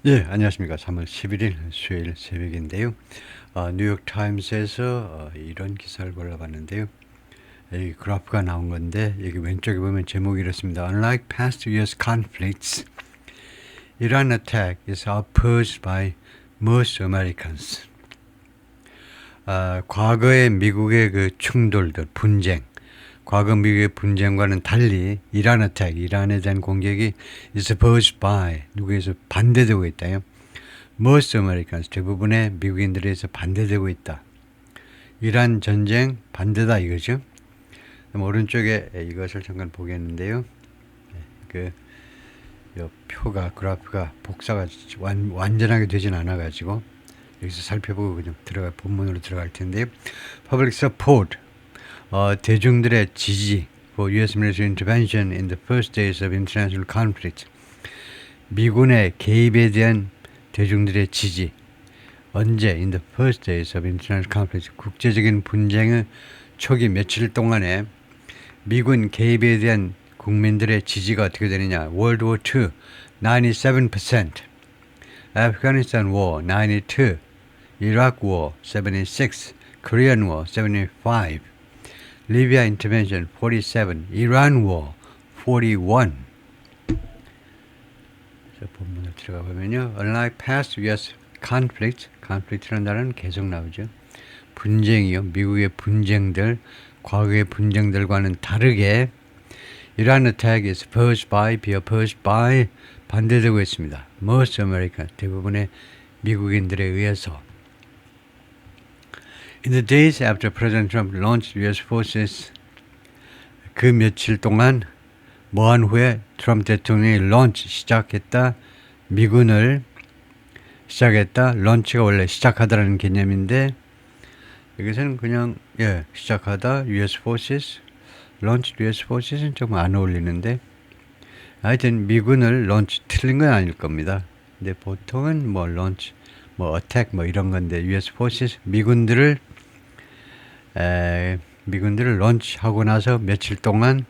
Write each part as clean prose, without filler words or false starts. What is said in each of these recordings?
예, 안녕하십니까. 3월 11일 수요일 새벽인데요. 뉴욕타임스에서 이런 기사를 골라봤는데요. 이 그래프가 나온 건데 여기 왼쪽에 보면 제목이 이렇습니다. Unlike past US conflicts, Iran attack is opposed by most Americans. 과거의 미국의 그 충돌들, 분쟁, 과거 미국의 분쟁과는 달리 이란 어택, 이란에 대한 공격이 is opposed by 누구에서 반대되고 있다요. Most Americans, 대부분의 미국인들에서 반대되고 있다. 이란 전쟁 반대다 이거죠. 오른쪽에 이것을 잠깐 보겠는데요. 그 표가 그래프가 복사가 완전하게 되진 않아 가지고 여기서 살펴보고 그냥 본문으로 들어갈 텐데요. Public support, 대중들의 지지 for U.S. military intervention in the first days of international conflict. 미군의 개입에 대한 대중들의 지지. 언제? In the first days of international conflict. 국제적인 분쟁의 초기 며칠 동안에 미군 개입에 대한 국민들의 지지가 어떻게 되느냐. World War II, 97%. Afghanistan War, 92. Iraq War, 76. Korean War, 75. Libya Intervention, 47. Iran War, 41. 자, 본문을 들어가 보면요. Unlike past U.S. conflict라는 단어는 계속 나오죠. 분쟁이요. 미국의 분쟁들, 과거의 분쟁들과는 다르게 Iran attack is be opposed by 반대되고 있습니다. Most American, 대부분의 미국인들에 의해서. In the days after President Trump launched U.S. forces, 그 며칠 동안 뭐한 후에 트럼프 대통령이 시작했다. 미군을 시작했다. 런치가 원래 시작하다라는 개념인데 여기서는 그냥 시작하다. U.S. forces, launch U.S. forces는 좀 안 어울리는데 하여튼 미군을 틀린 건 아닐 겁니다. 근데 보통은 attack 이런 건데 U.S. forces 미군들을 런치하고 나서 며칠 동안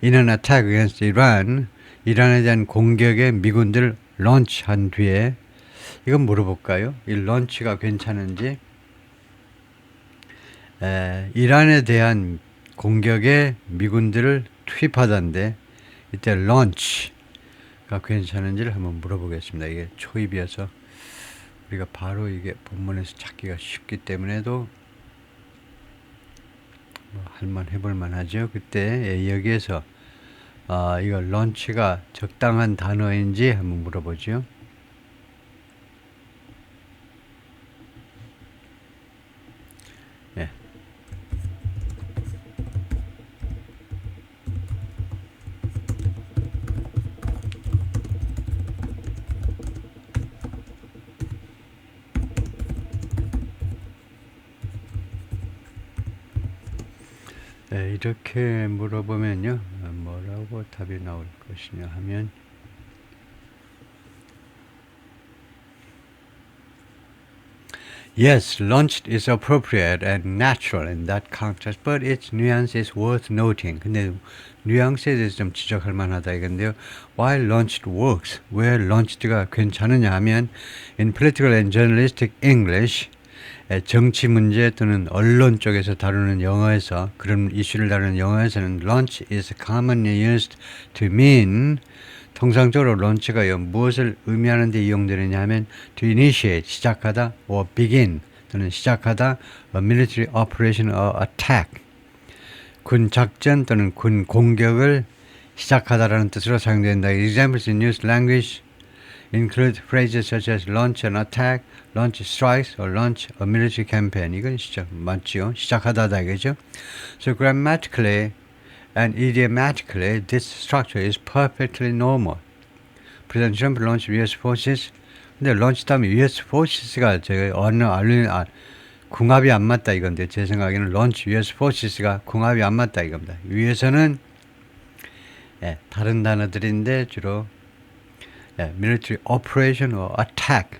in an attack against Iran, 이란에 대한 공격에 미군들을 런치한 뒤에 이건 물어볼까요? 이 런치가 괜찮은지 이란에 대한 공격에 미군들을 투입하던데 이때 런치가 괜찮은지를 한번 물어보겠습니다. 이게 초입이어서 우리가 바로 이게 본문에서 찾기가 쉽기 때문에도 할만 해볼 만하죠. 그때 여기에서 이거 런치가 적당한 단어인지 한번 물어보죠. 예. 이렇게 물어보면요. 뭐라고 답이 나올 것이냐 하면 Yes, launched is appropriate and natural in that context, but its nuance is worth noting. 근데 뉘앙스에 대해서 좀 지적할 만하다 이건데요. Why launched works? 왜 launched,가 괜찮으냐 하면 in political and journalistic English, 정치 문제 또는 언론 쪽에서 다루는 영어에서 그런 이슈를 다루는 영어에서는 launch is commonly used to mean 통상적으로 런치가 무엇을 의미하는 데 이용되느냐 하면 to initiate, 시작하다, or begin, 또는 시작하다, a military operation or attack, 군 작전 또는 군 공격을 시작하다라는 뜻으로 사용된다. Examples in used language include phrases such as launch an attack, launch strikes, or launch a military campaign. 이건 맞지요? 시작하다다 이거죠. So grammatically and idiomatically, this structure is perfectly normal. President Trump launched U.S. forces. 근데 launch 다음에 U.S. forces가 궁합이 안 맞다 이건데 제 생각에는 launch U.S. forces가 궁합이 안 맞다 이겁니다. 위에서는 다른 단어들인데 주로 military operation or attack,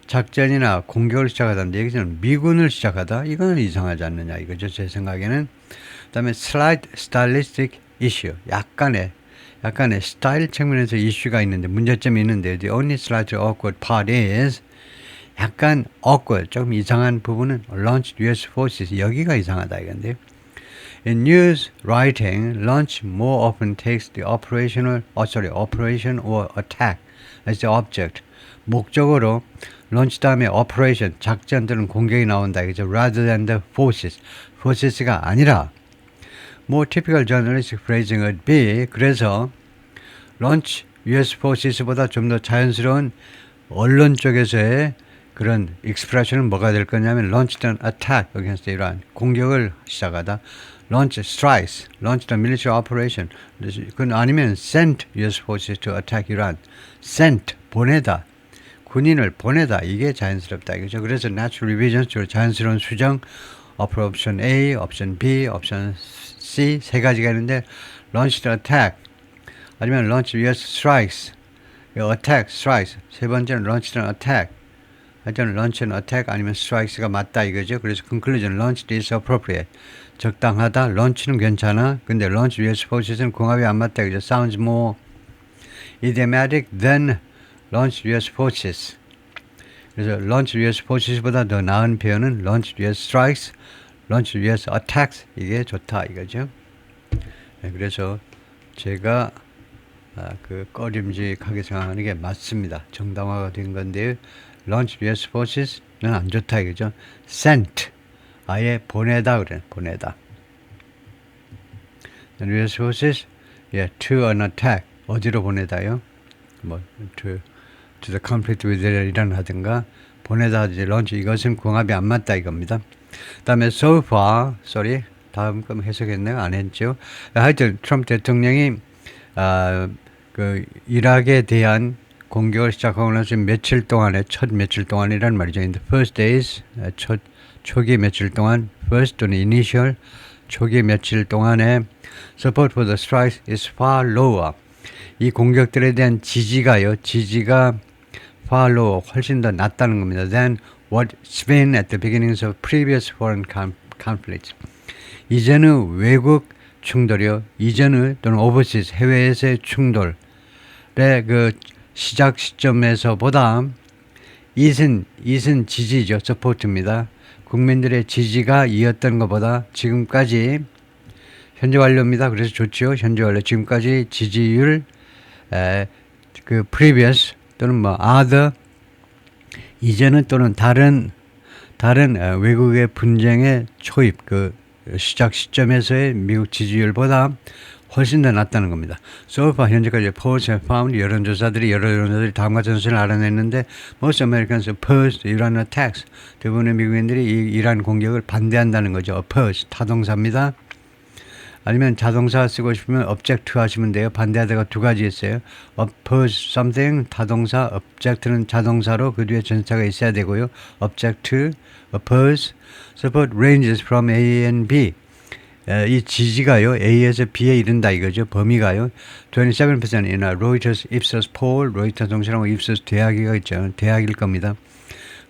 작전이나 공격을 시작하다는데 여기서는 미군을 시작하다. 이거는 이상하지 않느냐 이거죠 제 생각에는. 그 다음에 slight stylistic issue, 약간의 약간의 스타일 측면에서 이슈가 있는데 문제점이 있는데 the only slightly awkward part is 약간 awkward 조금 이상한 부분은 launched US forces 여기가 이상하다 이건데요. In news writing, launch more often takes the operation or attack as the object. 목적으로 launch 다음에 operation, 작전 또는 공격이 나온다. 이죠. Rather than the forces. forces가 아니라 more typical journalistic phrasing would be 그래서 launch US forces보다 좀 더 자연스러운 언론 쪽에서의 그런 expression은 뭐가 될 거냐면 launch an attack against Iran. 공격을 시작하다. launch strikes, launch the military operation. 그건 아니면 sent US forces to attack Iran. sent, 보내다. 군인을 보내다. 이게 자연스럽다. 이거죠. 그래서 natural revision, 자연스러운 수정, option A, option B, option C 세 가지가 있는데 launch the attack 아니면 launch US strikes, attack, strikes. 세 번째는 launch the attack. 하여튼 launch and attack 아니면 strikes가 맞다 이거죠. 그래서 conclusion, launch is appropriate. 적당하다. launch는 괜찮아. 근데 launch US forces는 궁합이 안 맞다 이거죠. sounds more idiomatic than launch US forces. 그래서 launch US forces보다 더 나은 표현은 launch US strikes, launch US attacks 이게 좋다 이거죠. 네, 그래서 제가 그 꺼림직하게 생각하는 게 맞습니다. 정당화가 된 건데요. launch US forces는 안 좋다 이거죠. sent 아예 보내다 그래. 보내다. US forces to an attack 어디로 보내다요? 뭐 to the conflict with Iran 하든가 보내다 이제 launch 이것은 궁합이 안 맞다 이겁니다. 그다음에 so far 다음 거 해석했네요. 안 했죠. 하여튼 트럼프 대통령이 그 이락에 대한 공격을 시작하고 나서 며칠 동안에 첫 며칠 동안이란 말이죠. In the first days 초기 며칠 동안 first 또는 initial 초기 며칠 동안에 support for the strikes is far lower. 이 공격들에 대한 지지가 far lower 훨씬 더 낮다는 겁니다. than what's been at the beginnings of previous foreign conflicts. 이전의 외국 충돌이요. 이전의 또는 overseas 해외에서의 충돌의 그 시작 시점에서보다 이은 지지죠. support입니다. 국민들의 지지가 이었던 것보다 지금까지 현재 완료입니다. 그래서 좋죠. 현재 완료. 지금까지 지지율 그 previous 또는 뭐 other 이전은 또는 다른 외국의 분쟁의 초입 그 시작 시점에서의 미국 지지율보다 훨씬 더 낮다는 겁니다. So far 현재까지 polls have found 여러 여론조사들이 다음과 전선을 알아냈는데 most Americans oppose Iran attacks. 대부분의 미국인들이 이 이란 공격을 반대한다는 거죠. oppose 타동사입니다. 아니면 자동사 쓰고 싶으면 object to 하시면 돼요. 반대하다가 두 가지 있어요. oppose something 타동사, object는 자동사로 그 뒤에 전사가 있어야 되고요. object to, oppose, support ranges from A and B. 이 지지가요. A에서 B에 이른다 이거죠. 범위가요. 27% in a Reuters Ipsos poll. 로이터 통신하고 Ipsos 대학이가 있죠. 대학일 겁니다.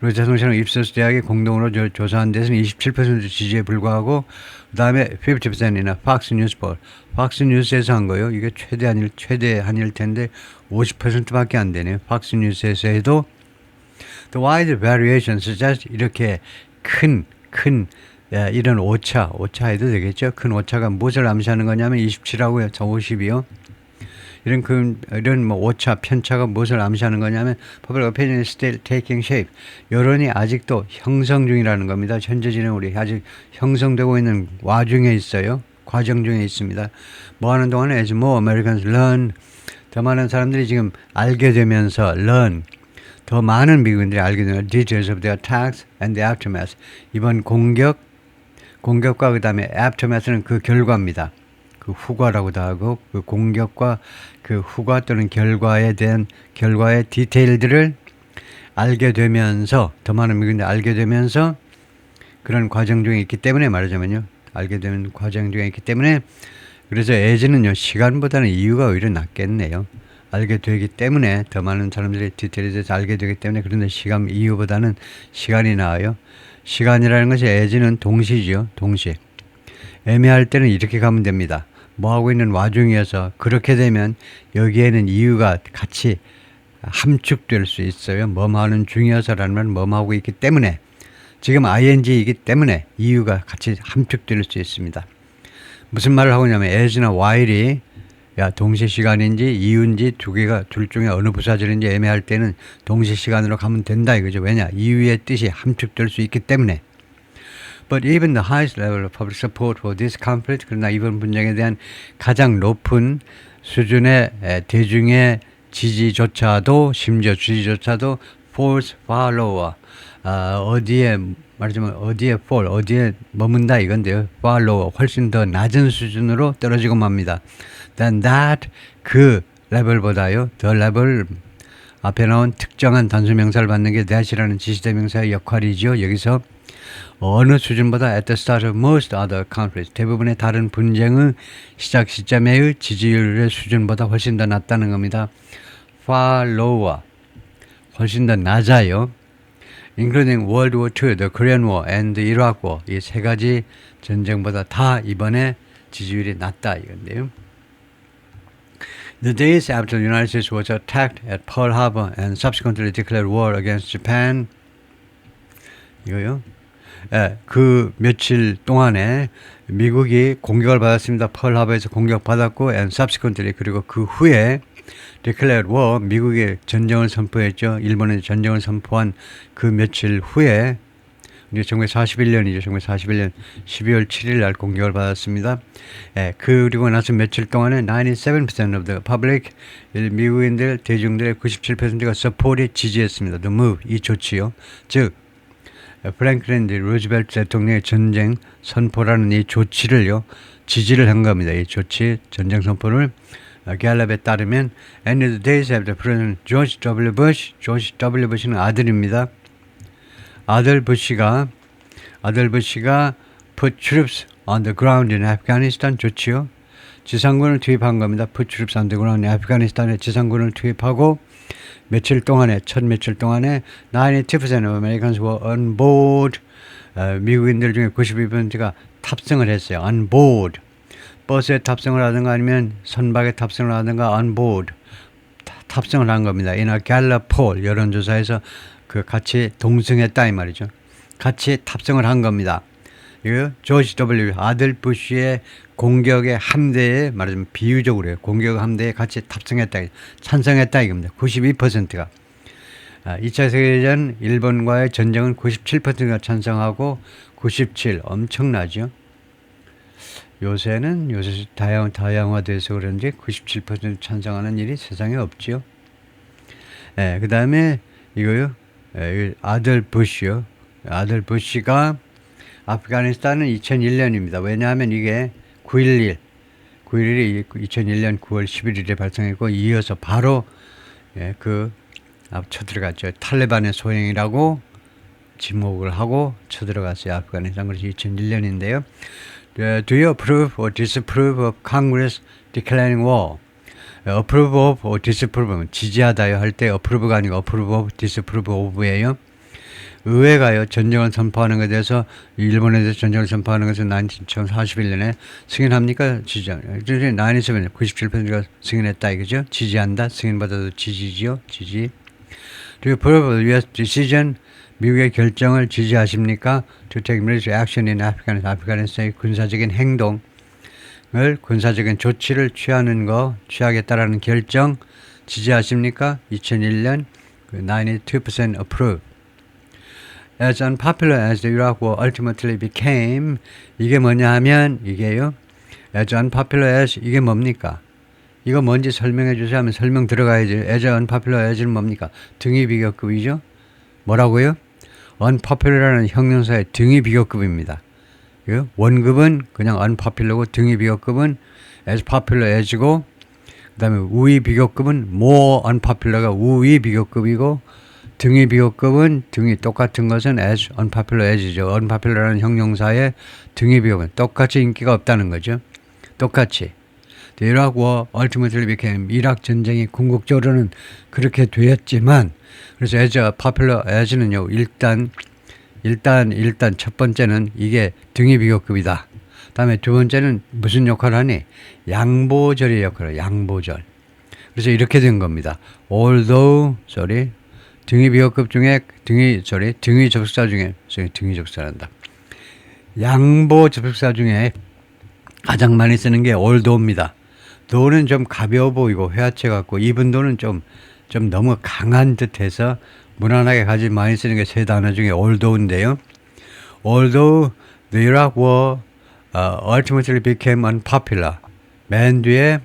로이터 통신하고 Ipsos 대학이 공동으로 조사한 데서는 27% 지지에 불과하고 그 다음에 50% in a Fox News poll. Fox News에서 한 거예요. 이게 최대한일 텐데 50%밖에 안 되네요. Fox News에서 해도 the wide variation suggest 이렇게 큰 이런 오차 해도 되겠죠. 큰 오차가 무엇을 암시하는 거냐면 27하고요. 저 50이요. 이런 뭐 오차, 편차가 무엇을 암시하는 거냐면 public opinion is still taking shape. 여론이 아직도 형성 중이라는 겁니다. 현재 진행 우리 아직 형성되고 있는 와중에 있어요. 과정 중에 있습니다. 뭐 하는 동안에 as more Americans learn 더 많은 사람들이 지금 알게 되면서 learn 더 많은 미국인들이 알게 되는 details of the attacks and the aftermath. 이번 공격과 그 다음에 aftermath는 그 결과입니다. 그 후과라고도 하고 그 공격과 그 후과 또는 결과의 디테일들을 알게 되면서 더 많은 미국인들이 알게 되면서 그런 과정 중에 있기 때문에 말하자면요. 알게 되는 과정 중에 있기 때문에 그래서 as는요. 시간보다는 이유가 오히려 낫겠네요. 알게 되기 때문에 더 많은 사람들이 디테일에 대해서 알게 되기 때문에 그런데 이유보다는 시간이 나아요. 시간이라는 것이 as는 동시죠. 동시. 애매할 때는 이렇게 가면 됩니다. 뭐 하고 있는 와중이어서 그렇게 되면 여기에는 이유가 같이 함축될 수 있어요. 뭐하는 중이어서라는 말은 뭐하고 있기 때문에 지금 ing이기 때문에 이유가 같이 함축될 수 있습니다. 무슨 말을 하고 있냐면 as나 while이 야 동시 시간인지 이유인지 두 개가 둘 중에 어느 부사절인지 애매할 때는 동시 시간으로 가면 된다 이거죠. 왜냐 이유의 뜻이 함축될 수 있기 때문에. But even the highest level of public support for this conflict, 그러나 이번 분쟁에 대한 가장 높은 수준의 대중의 지지조차도 심지어 지지조차도 falls far lower. 어디에 말하자면 어디에 fall, 어디에 머문다 이건데요. far lower, 훨씬 더 낮은 수준으로 떨어지고 맙니다. Than that, 그 레벨보다요. the level 앞에 나온 특정한 단수명사를 받는 게 that이라는 지시대명사의 역할이죠. 여기서 어느 수준보다 at the start of most other conflicts, 대부분의 다른 분쟁의 시작 시점의 지지율의 수준보다 훨씬 더 낮다는 겁니다. far lower, 훨씬 더 낮아요. including World War II, the Korean War, and the Iraq War. 이 세 가지 전쟁보다 다 이번에 지지율이 낮다 이건데요. The days after the United States was attacked at Pearl Harbor and subsequently declared war against Japan. 이거요. 그 며칠 동안에 미국이 공격을 받았습니다. 펄하버에서 공격받았고 and subsequently 그리고 그 후에 declared war, 미국이 전쟁을 선포했죠. 일본에 전쟁을 선포한 그 며칠 후에 이제 1941년이죠. 1941년 12월 7일 날 공격을 받았습니다. 그리고 나서 며칠 동안에 97% of the public, 미국인들 대중들의 97%가 support이 지지했습니다. The move, 이 조치요. 즉 프랭클린 디 루즈벨트 대통령의 전쟁 선포라는 이 조치를요 지지를 한 겁니다. 이 조치 전쟁 선포를 갤럽에 따르면 and in the days after President George W. Bush, George W. Bush는 아들입니다. 아들 부시가 put troops on the ground in Afghanistan 좋지요. 지상군을 투입한 겁니다. put troops on the ground in Afghanistan에 지상군을 투입하고 며칠 동안에 92% of Americans were on board. 미국인들 중에 92%가 탑승을 했어요. on board. 버스에 탑승을 하든가 아니면 선박에 탑승을 하든가 on board. 탑승을 한 겁니다. in a Gallup poll 여론조사에서 그 같이 동승했다 이 말이죠. 같이 탑승을 한 겁니다. 이거 조지 W 아들 부시의 공격의 함대에 말하자면 비유적으로요. 공격 함대에 같이 탑승했다, 찬성했다 이겁니다. 92%가 2차 세계대전 일본과의 전쟁은 97%가 찬성하고 97 엄청나죠. 요새 다양화돼서 그런지 97% 찬성하는 일이 세상에 없죠. 그 다음에 이거요. 아들 부시요. 아들 부시가 아프가니스탄은 2001년입니다. 왜냐하면 이게 9.11이 2001년 9월 11일에 발생했고 이어서 바로 쳐들어갔죠. 탈레반의 소행이라고 지목을 하고 쳐들어갔어요. 아프가니스탄. 그래서 2001년인데요. Do you approve or disapprove of Congress declaring war? approve of or disapprove 지지하다요 할 때 approve가 아니고 approve of, disapprove of예요. 의회가요 전쟁을 선포하는 것에 대해서 일본에 대해서 전쟁을 선포하는 것을 1941년에 승인합니까? 지지합니까? 97%가 승인했다 이거죠. 지지한다. 승인받아도 지지지요. 지지. Do you approve of the U.S. decision? 미국의 결정을 지지하십니까? To take military action in Afghanistan. 아프가니스탄의 군사적인 행동 군사적인 조치를 취하겠다라는 결정 지지하십니까? 2001년 92% approve. As unpopular as the Iraq War ultimately became, 이게 뭐냐 하면 이게요. As unpopular as 이게 뭡니까? 이거 뭔지 설명해 주세요 하면 설명 들어가야지. As unpopular as는 뭡니까? 등위 비교급이죠. 뭐라고요? unpopular라는 형용사의 등위 비교급입니다. 원급은 그냥 unpopular고 등위 비교급은 as popular as고 그 다음에 우위 비교급은 more unpopular가 우위 비교급이고 등위 비교급은 등위 똑같은 것은 as unpopular as죠. unpopular라는 형용사의 등위 비교급은 똑같이 인기가 없다는 거죠. 똑같이. The Iraq War ultimately became 이락 전쟁이 궁극적으로는 그렇게 되었지만 그래서 as popular as는요 일단 첫 번째는 이게 등위 비교급이다. 다음에 두 번째는 무슨 역할을 하니? 양보절의 역할을, 양보절. 그래서 이렇게 된 겁니다. although, 등위 비어급 중에, 등위 접속사 중에, 등위 접속사란다. 양보 접속사 중에 가장 많이 쓰는 게 although입니다. though는 좀 가벼워 보이고 회화체 같고, 이분도는 좀 너무 강한 듯해서 무난하게 가장 많이 쓰는 게 세 단어 중에 although인데요. although the Iraq war ultimately became unpopular. 맨 뒤에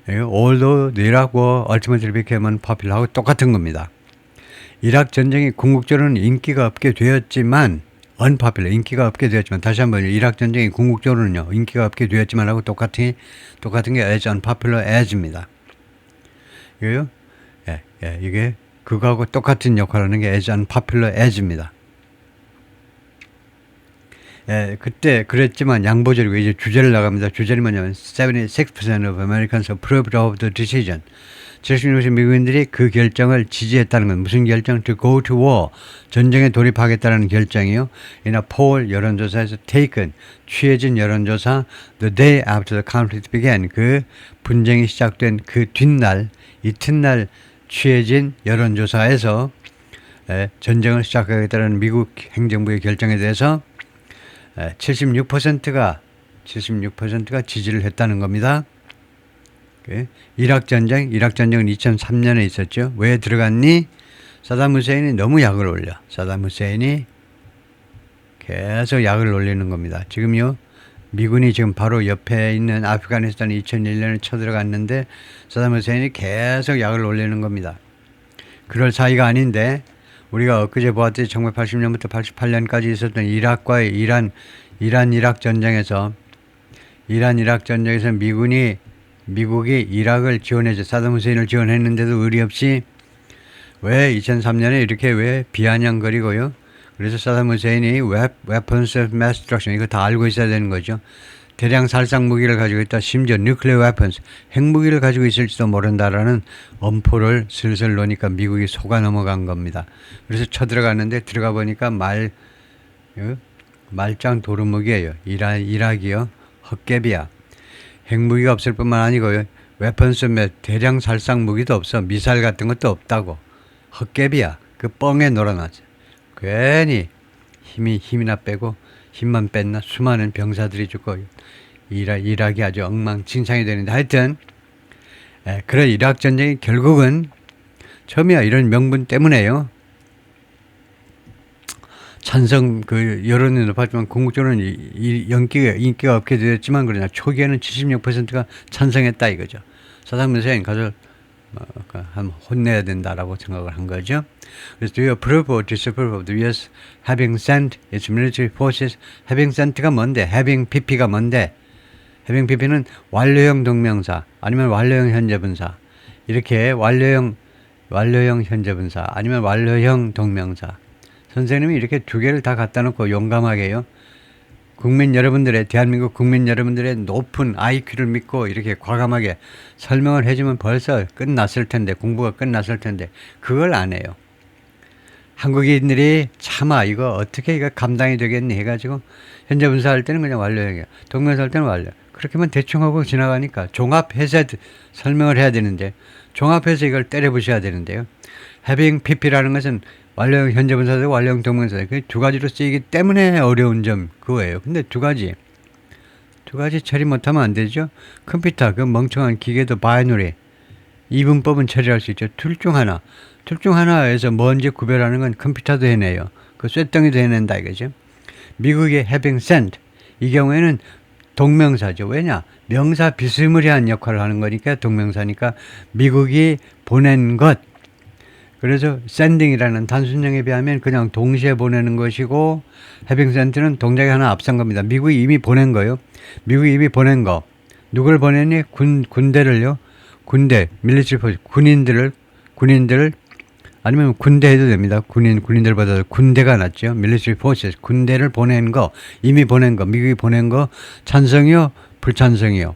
although the Iraq war ultimately became unpopular 하고 똑같은 겁니다. 이락 전쟁이 궁극적으로는 인기가 없게 되었지만 unpopular, 인기가 없게 되었지만, 다시 한번 이락 전쟁이 궁극적으로는요 인기가 없게 되었지만 하고 똑같은 게 as unpopular as입니다. 이거요? 이게 그거하고 똑같은 역할을 하는 게 as unpopular as입니다. 그때 그랬지만 양보절이고, 이제 주제를 나갑니다. 주제는 뭐냐면 76% of Americans approved of the decision. 76% 미국인들이 그 결정을 지지했다는 건 무슨 결정? To go to war. 전쟁에 돌입하겠다는 결정이요. 이나 poll 여론조사에서 taken, 취해진 여론조사 the day after the conflict began. 그 분쟁이 시작된 그 뒷날, 이튿날 취해진 여론조사에서 전쟁을 시작하겠다는 미국 행정부의 결정에 대해서 76%가 지지를 했다는 겁니다. 이락 전쟁은 2003년에 있었죠. 왜 들어갔니? 사담 후세인이 너무 약을 올려. 사담 후세인이 계속 약을 올리는 겁니다. 지금요, 미군이 지금 바로 옆에 있는 아프가니스탄에 2001년에 쳐들어갔는데 사담 후세인이 계속 약을 올리는 겁니다. 그럴 사이가 아닌데, 우리가 엊그제 보았듯이 1980년부터 88년까지 있었던 이락과의 이란-이락 전쟁에서 미국이 이락을 지원해서 사담 후세인을 지원했는데도 의리 없이 왜 2003년에 이렇게 왜 비아냥거리고요. 그래서 사담 후세인이 weapons of mass destruction, 이거 다 알고 있어야 되는 거죠. 대량 살상 무기를 가지고 있다. 심지어 nuclear weapons, 핵무기를 가지고 있을지도 모른다라는 엄포를 슬슬 놓으니까 미국이 속아 넘어간 겁니다. 그래서 쳐들어갔는데 들어가 보니까 말짱 도루묵이에요. 이락이요. 헛개비야. 핵무기가 없을 뿐만 아니고요. weapons of 대량 살상 무기도 없어. 미사일 같은 것도 없다고. 헛개비야. 그 뻥에 놀아놨어. 괜히 힘이나 빼고 힘만 뺐나 수많은 병사들이 죽고 이락이 아주 엉망진창이 되는데, 하여튼 그런 이락 전쟁이 결국은 처음이야 이런 명분 때문에요. 찬성 여론이 높았지만 궁극적으로는 인기가 없게 되었지만, 그러나 초기에는 76%가 찬성했다 이거죠. 사담 후세인 가서 한번 혼내야 된다라고 생각을 한 거죠. 그래서 do you approve or disapprove of the US having sent its military forces? having sent가 뭔데? having pp가 뭔데? having pp는 완료형 동명사 아니면 완료형 현재분사, 이렇게 완료형 현재분사 아니면 완료형 동명사. 선생님이 이렇게 두 개를 다 갖다 놓고 용감하게요, 대한민국 국민 여러분들의 높은 IQ를 믿고 이렇게 과감하게 설명을 해주면 벌써 끝났을 텐데, 공부가 끝났을 텐데 그걸 안 해요. 한국인들이 차마 이거 어떻게 이거 감당이 되겠니 해가지고 현재 분사할 때는 그냥 완료형이야, 동명사 할 때는 완료, 그렇게만 대충 하고 지나가니까 종합해서 설명을 해야 되는데, 종합해서 이걸 때려부셔야 되는데요. having pp라는 것은 완료형 현재분사도 완료형 동명사도 그 두 가지로 쓰이기 때문에 어려운 점 그거예요. 근데 두 가지 처리 못하면 안 되죠. 컴퓨터 그 멍청한 기계도 바이너리 이분법은 처리할 수 있죠. 둘 중 하나에서 뭔지 구별하는 건 컴퓨터도 해내요. 그 쇳덩이도 해낸다 이거죠. 미국의 having sent 이 경우에는 동명사죠. 왜냐? 명사 비스무리한 역할을 하는 거니까 동명사니까 미국이 보낸 것. 그래서 sending이라는 단순형에 비하면 그냥 동시에 보내는 것이고, having sent는 동작이 하나 앞선 겁니다. 미국이 이미 보낸 거요. 미국이 이미 보낸 거. 누굴 보냈니? 군대를요. 군대, military force, 군인들을 아니면 군대 해도 됩니다. 군인들보다 군대가 낫죠. military forces, 군대를 보낸 거, 이미 보낸 거, 미국이 보낸 거 찬성이요, 불찬성이요.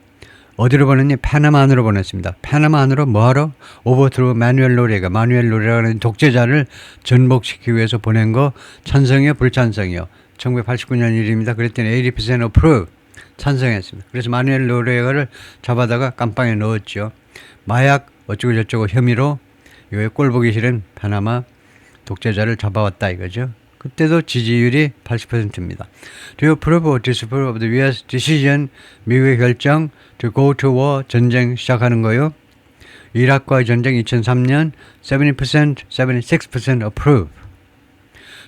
어디로 보냈니? 파나마안으로 보냈습니다. 파나마안으로 뭐하러? 오버트로 마누엘 노레라는 독재자를 전복시키기 위해서 보낸 거 찬성이요, 불찬성이요? 1989년 일입니다. 그랬더니 80% approve 찬성했습니다. 그래서 마누엘 노레가를 잡아다가 깜빵에 넣었죠. 마약 어쩌고 저쩌고 혐의로 이거에 꼴 보기 싫은 파나마 독재자를 잡아왔다 이거죠. 그때도 지지율이 80%입니다. Do you approve or disapprove of the U.S. decision? 미국의 결정 to go to war, 전쟁 시작하는 거요. 이라크와의 전쟁 2003년 70%, 76% approve.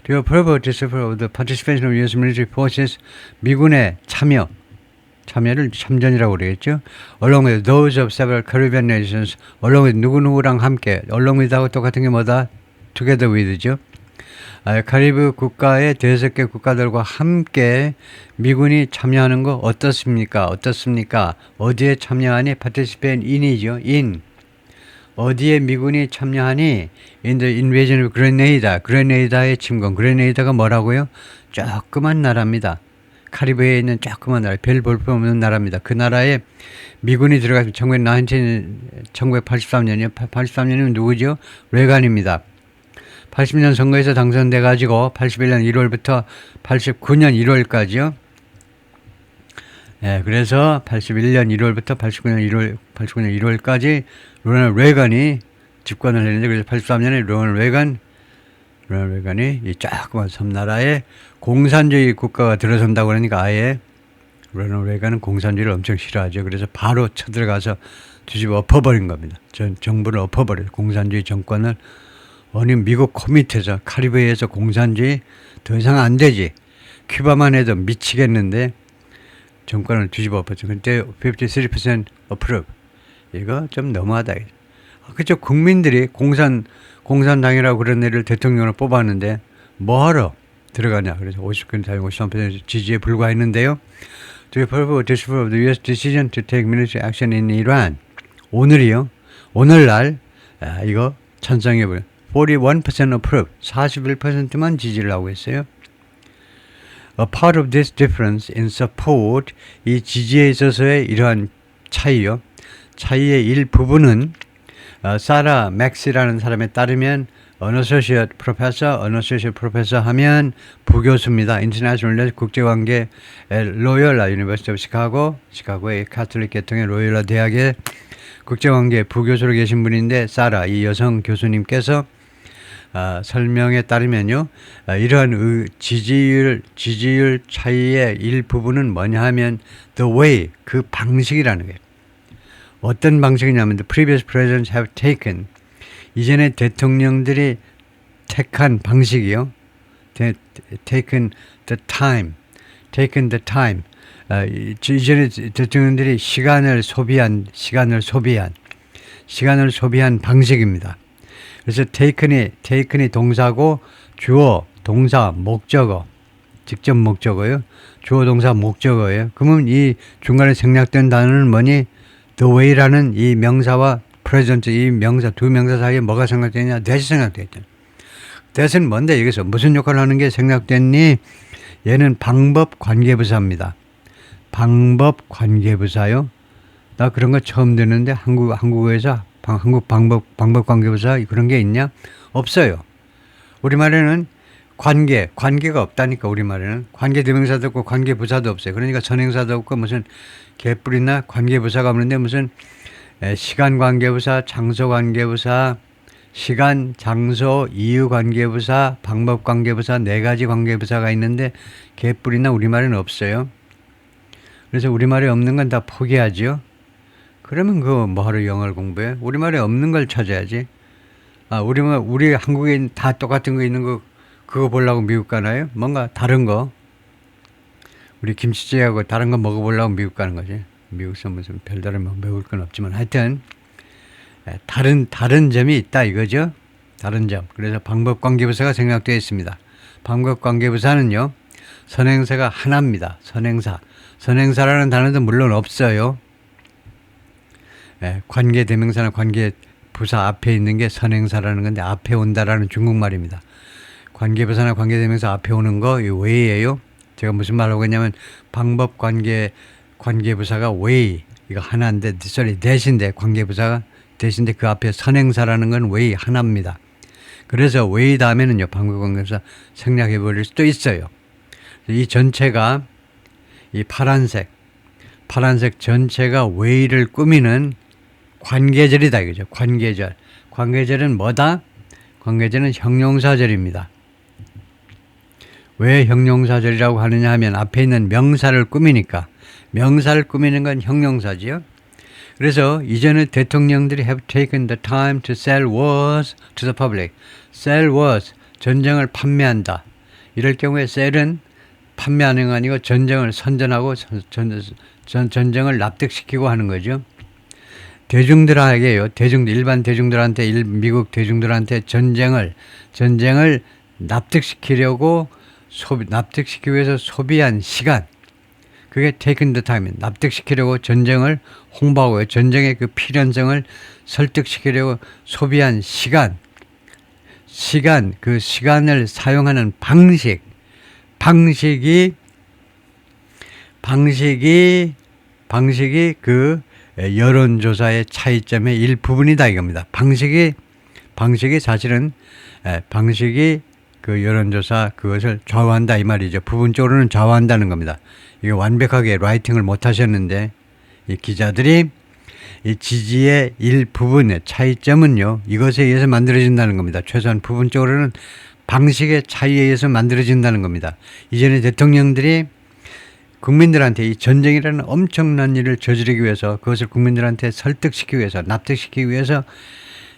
Do you approve or disapprove of the participation of U.S. military forces? 미군의 참여를 참전이라고 그러겠죠. Along with those of several Caribbean nations, along with 누구누구랑 함께, along with하고 똑같은 게 뭐다? Together with죠. 카리브 국가의 5개 국가들과 함께 미군이 참여하는 거 어떻습니까? 어디에 참여하니? participate in이죠. in. 어디에 미군이 참여하니? in the invasion of Grenada. 그레네이다의 침공. 그레네이다가 뭐라고요? 조그만 나라입니다. 카리브해에 있는 조그만 나라, 별 볼품 없는 나라입니다. 그 나라에 미군이 들어가서 1983년이요. 83년이면 누구죠? 레간입니다. 80년 선거에서 당선돼가지고 81년 1월부터 89년 1월까지요. 예, 그래서 81년 1월부터 89년 1월까지 로널드 레간이 집권을 했는데, 그래서 83년에 로널드 레간이 이 조그만 섬나라에 공산주의 국가가 들어선다고 그러니까 아예 로널드 레간은 공산주의를 엄청 싫어하죠. 그래서 바로 쳐들어가서 뒤집어 엎어버린 겁니다. 정부를 엎어버려요. 공산주의 정권을. 아니 미국 코밑에서 카리브해에서 공산주의 더 이상 안 되지. 큐바만 해도 미치겠는데 정권을 뒤집어 엎었죠. 그때 53% approve. 이거 좀 너무하다. 그죠? 국민들이 공산당이라고 그런 애를 대통령으로 뽑았는데 뭐하러 들어가냐. 그래서 53% 지지에 불과했는데요. Do you approve or disapprove of the U.S. decision to take military action in Iran? 오늘이요. 오늘날 이거 찬성해버려. 41% approve. 41%만 지지를 하고 있어요. A part of this difference in support, 이 지지에 있어서의 이러한 차이요. 차이의 일부분은 사라 맥시라는 사람에 따르면 Unassociate Professor 하면 부교수입니다. International Relations 국제관계 로열라 University of Chicago, 시카고의 카톨릭 계통의 로열라 대학의 국제관계 부교수로 계신 분인데, 사라 이 여성 교수님께서 설명에 따르면요, 이러한 지지율 차이의 일부분은 뭐냐 하면 the way, 그 방식이라는 거예요. 어떤 방식이냐면 the previous presidents have taken, 이전에 대통령들이 택한 방식이요. taken the time. 이전에 대통령들이 시간을 소비한 방식입니다. 그래서 taken이 동사고 주어, 동사, 목적어, 직접 목적어요. 주어, 동사, 목적어예요. 그러면 이 중간에 생략된 단어는 뭐니? The way라는 이 명사와 present, 이 명사, 두 명사 사이에 뭐가 생략되냐? that이 생략되어 있잖아요. that은 뭔데? 여기서 무슨 역할을 하는 게 생략됐니? 얘는 방법 관계부사입니다. 방법 관계부사요. 나 그런 거 처음 듣는데 한국어에서 한국 방법 관계부사 그런 게 있냐? 없어요. 우리말에는 관계가 없다니까. 우리말에는 관계 대명사도 없고 관계 부사도 없어요. 그러니까 선행사도 없고 무슨 개뿔이나 관계 부사가 없는데 무슨 시간 관계부사, 장소 관계부사, 시간, 장소, 이유 관계부사, 방법 관계부사, 4가지 관계부사가 있는데 개뿔이나 우리말에는 없어요. 그래서 우리말에 없는 건 다 포기하죠. 그러면 그거 뭐하러 영어를 공부해? 우리말에 없는 걸 찾아야지. 우리 한국에 다 똑같은 거 있는 거 그거 보려고 미국 가나요? 뭔가 다른 거. 우리 김치찌개하고 다른 거 먹어보려고 미국 가는 거지. 미국에서 무슨 별다른 먹을 건 없지만 하여튼 다른 점이 있다 이거죠. 다른 점. 그래서 방법관계부사가 생략되어 있습니다. 방법관계부사는요. 선행사가 하나입니다. 선행사라는 단어도 물론 없어요. 관계대명사나 관계부사 앞에 있는 게 선행사라는 건데 앞에 온다라는 중국말입니다. 관계부사나 관계대명사 앞에 오는 거 이 way예요. 제가 무슨 말 하고 있냐면 관계부사가 way 이거 하나인데 대신데 관계부사가 대신데 그 앞에 선행사라는 건 way 하나입니다. 그래서 way 다음에는요 방법관계부사 생략해 버릴 수도 있어요. 이 전체가 이 파란색 전체가 웨이를 꾸미는 관계절이다 이거죠. 관계절은 뭐다? 관계절은 형용사절입니다. 왜 형용사절이라고 하느냐 하면 앞에 있는 명사를 꾸미니까. 명사를 꾸미는 건 형용사지요. 그래서 이전에 대통령들이 have taken the time to sell wars to the public. sell wars, 전쟁을 판매한다. 이럴 경우에 sell은 판매하는 거 아니고 전쟁을 선전하고 전쟁을 납득시키고 하는 거죠. 대중들에게요. 일반 대중들한테, 미국 대중들한테 전쟁을 납득시키기 위해서 소비한 시간. 그게 taken the time. 납득시키려고 전쟁을 홍보하고요. 전쟁의 그 필연성을 설득시키려고 소비한 시간. 그 시간을 사용하는 방식이 그 여론조사의 차이점의 일부분이다 이겁니다. 방식이 사실은 그 여론조사 그것을 좌우한다 이 말이죠. 부분적으로는 좌우한다는 겁니다. 이게 완벽하게 라이팅을 못 하셨는데 이 기자들이 이 지지의 일부분의 차이점은요. 이것에 의해서 만들어진다는 겁니다. 최소한 부분적으로는 방식의 차이에 의해서 만들어진다는 겁니다. 이전에 대통령들이 국민들한테 이 전쟁이라는 엄청난 일을 저지르기 위해서 그것을 국민들한테 설득시키기 위해서 납득시키기 위해서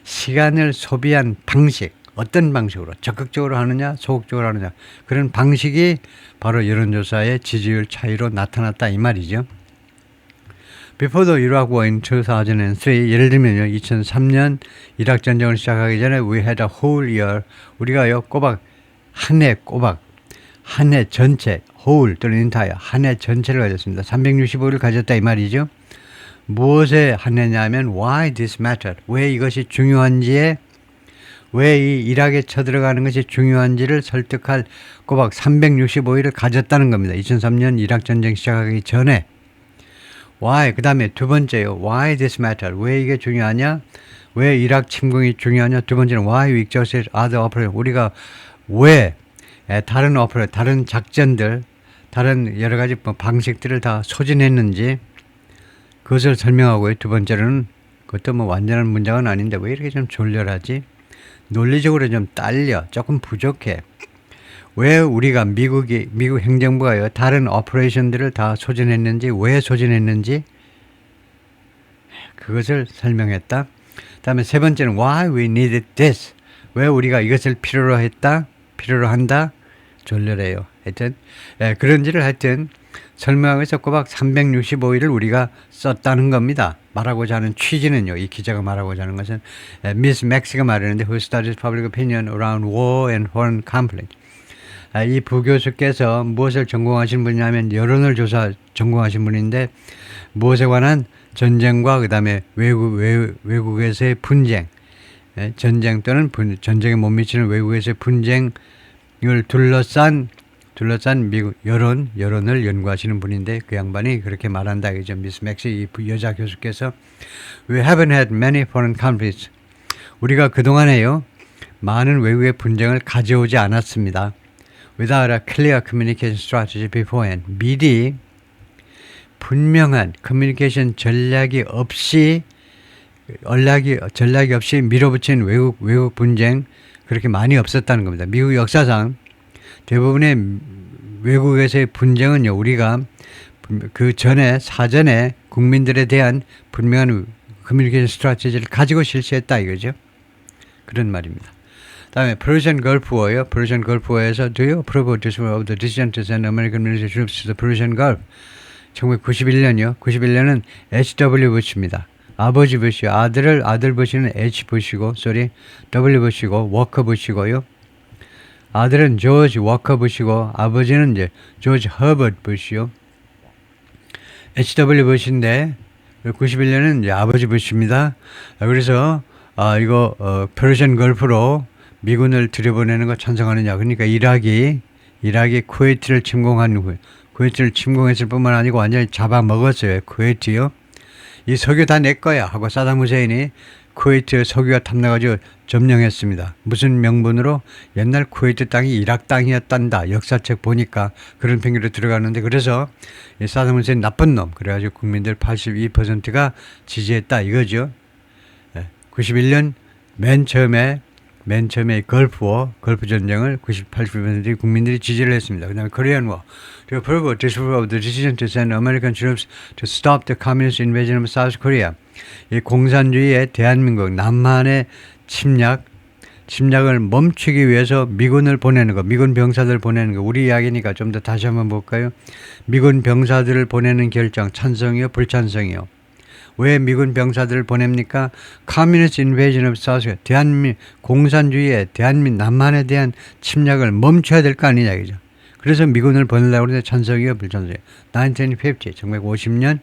시간을 소비한 방식 어떤 방식으로 적극적으로 하느냐 소극적으로 하느냐 그런 방식이 바로 여론조사의 지지율 차이로 나타났다 이 말이죠. Before the Iraq War in 2003 예를 들면요 2003년 이라크 전쟁을 시작하기 전에 we had a whole year 우리가요 꼬박 한 해 전체 whole 또는 entire 한 해 전체를 가졌습니다. 365일을 가졌다 이 말이죠. 무엇에 한 해냐면 why this mattered 왜 이것이 중요한지에 왜 이 이락에 쳐들어가는 것이 중요한지를 설득할 꼬박 365일을 가졌다는 겁니다. 2003년 이락 전쟁 시작하기 전에 why 그 다음에 두 번째요. why this matter 왜 이게 중요하냐 왜 이락 침공이 중요하냐 두 번째는 why we exhausted other operation 우리가 왜 다른 작전들 다른 여러 가지 방식들을 다 소진했는지 그것을 설명하고요. 두 번째로는 그것도 뭐 완전한 문장은 아닌데 왜 이렇게 좀 졸렬하지 논리적으로 좀 딸려 조금 부족해 왜 우리가 미국 행정부가요 다른 오퍼레이션들을 다 소진했는지 왜 소진했는지 그것을 설명했다. 다음에 세 번째는 why we needed this 왜 우리가 이것을 필요로 한다 졸렬해요. 하여튼 그런지를 하여튼 설명하기 위해서 꼬박 365일을 우리가 썼다는 겁니다. 말하고자 하는 취지는요. 이 기자가 말하고자 하는 것은 미스 맥스가 말하는데 Who studies public opinion around war and foreign conflict 이 부교수께서 무엇을 전공하신 분이냐면 여론을 전공하신 분인데 무엇에 관한 전쟁과 그 다음에 외국에서의 분쟁 전쟁 또는 전쟁에 못 미치는 외국에서의 분쟁을 둘러싼 미국 여론을 연구하시는 분인데 그 양반이 그렇게 말한다 이죠. 미스 맥스 이 여자 교수께서 We haven't had many foreign conflicts. 우리가 그동안에요 많은 외국의 분쟁을 가져오지 않았습니다. Without a clear communication strategy beforehand. 미리 분명한 커뮤니케이션 전략이 없이 밀어붙인 외국 분쟁 그렇게 많이 없었다는 겁니다. 미국 역사상 대부분의 외국에서의 분쟁은요, 우리가 그 사전에 국민들에 대한 분명한 커뮤니케이션 스트래티지를 가지고 실시했다 이거죠. 그런 말입니다. 다음에 Persian Gulf War요. Persian Gulf War에서 Do you approve of the decision to send American military troops to the Persian Gulf? 1991년이요. 91년은 H.W. 부시입니다. 아버지 부시, 아들 부시는 H 부시고, W 부시고, 워커 부시고요. 아들은 조지 워커 부시고 아버지는 이제 조지 허버트 부시요. H.W. 부시인데 91년은 이제 아버지 부시입니다. 그래서 페르시안 걸프로 미군을 들여보내는 거 찬성하느냐. 그러니까 이락이 쿠웨이트를 침공했을 뿐만 아니고 완전히 잡아먹었어요. 쿠웨이트요. 이 석유 다 내 거야 하고 사담 후세인이 쿠웨이트 석유가 탐나가지고 점령했습니다. 무슨 명분으로? 옛날 쿠웨이트 땅이 이락 땅이었단다. 역사책 보니까 그런 핑계로 들어가는데, 그래서 사담 후세인 나쁜 놈, 그래가지고 국민들 82%가 지지했다 이거죠. 91년 맨 처음에 걸프 전쟁을 80% 국민들이 지지를 했습니다. 그 다음에 코리안 워. To approve of the decision to send American troops to stop the communist invasion of South Korea. 이 공산주의의 대한민국 남한의 침략을 멈추기 위해서 미군을 보내는 거, 미군 병사들 보내는 거, 우리 이야기니까 좀 더 다시 한번 볼까요? 미군 병사들을 보내는 결정, 찬성이요, 불찬성이요? 왜 미군 병사들을 보냅니까? Communist invasion of South Korea. 대한민국 공산주의의 남한에 대한 침략을 멈춰야 될 거 아니냐 이죠. 그래서 미군을 보내려고 하는데 찬성이요, 불찬성이요? 1950년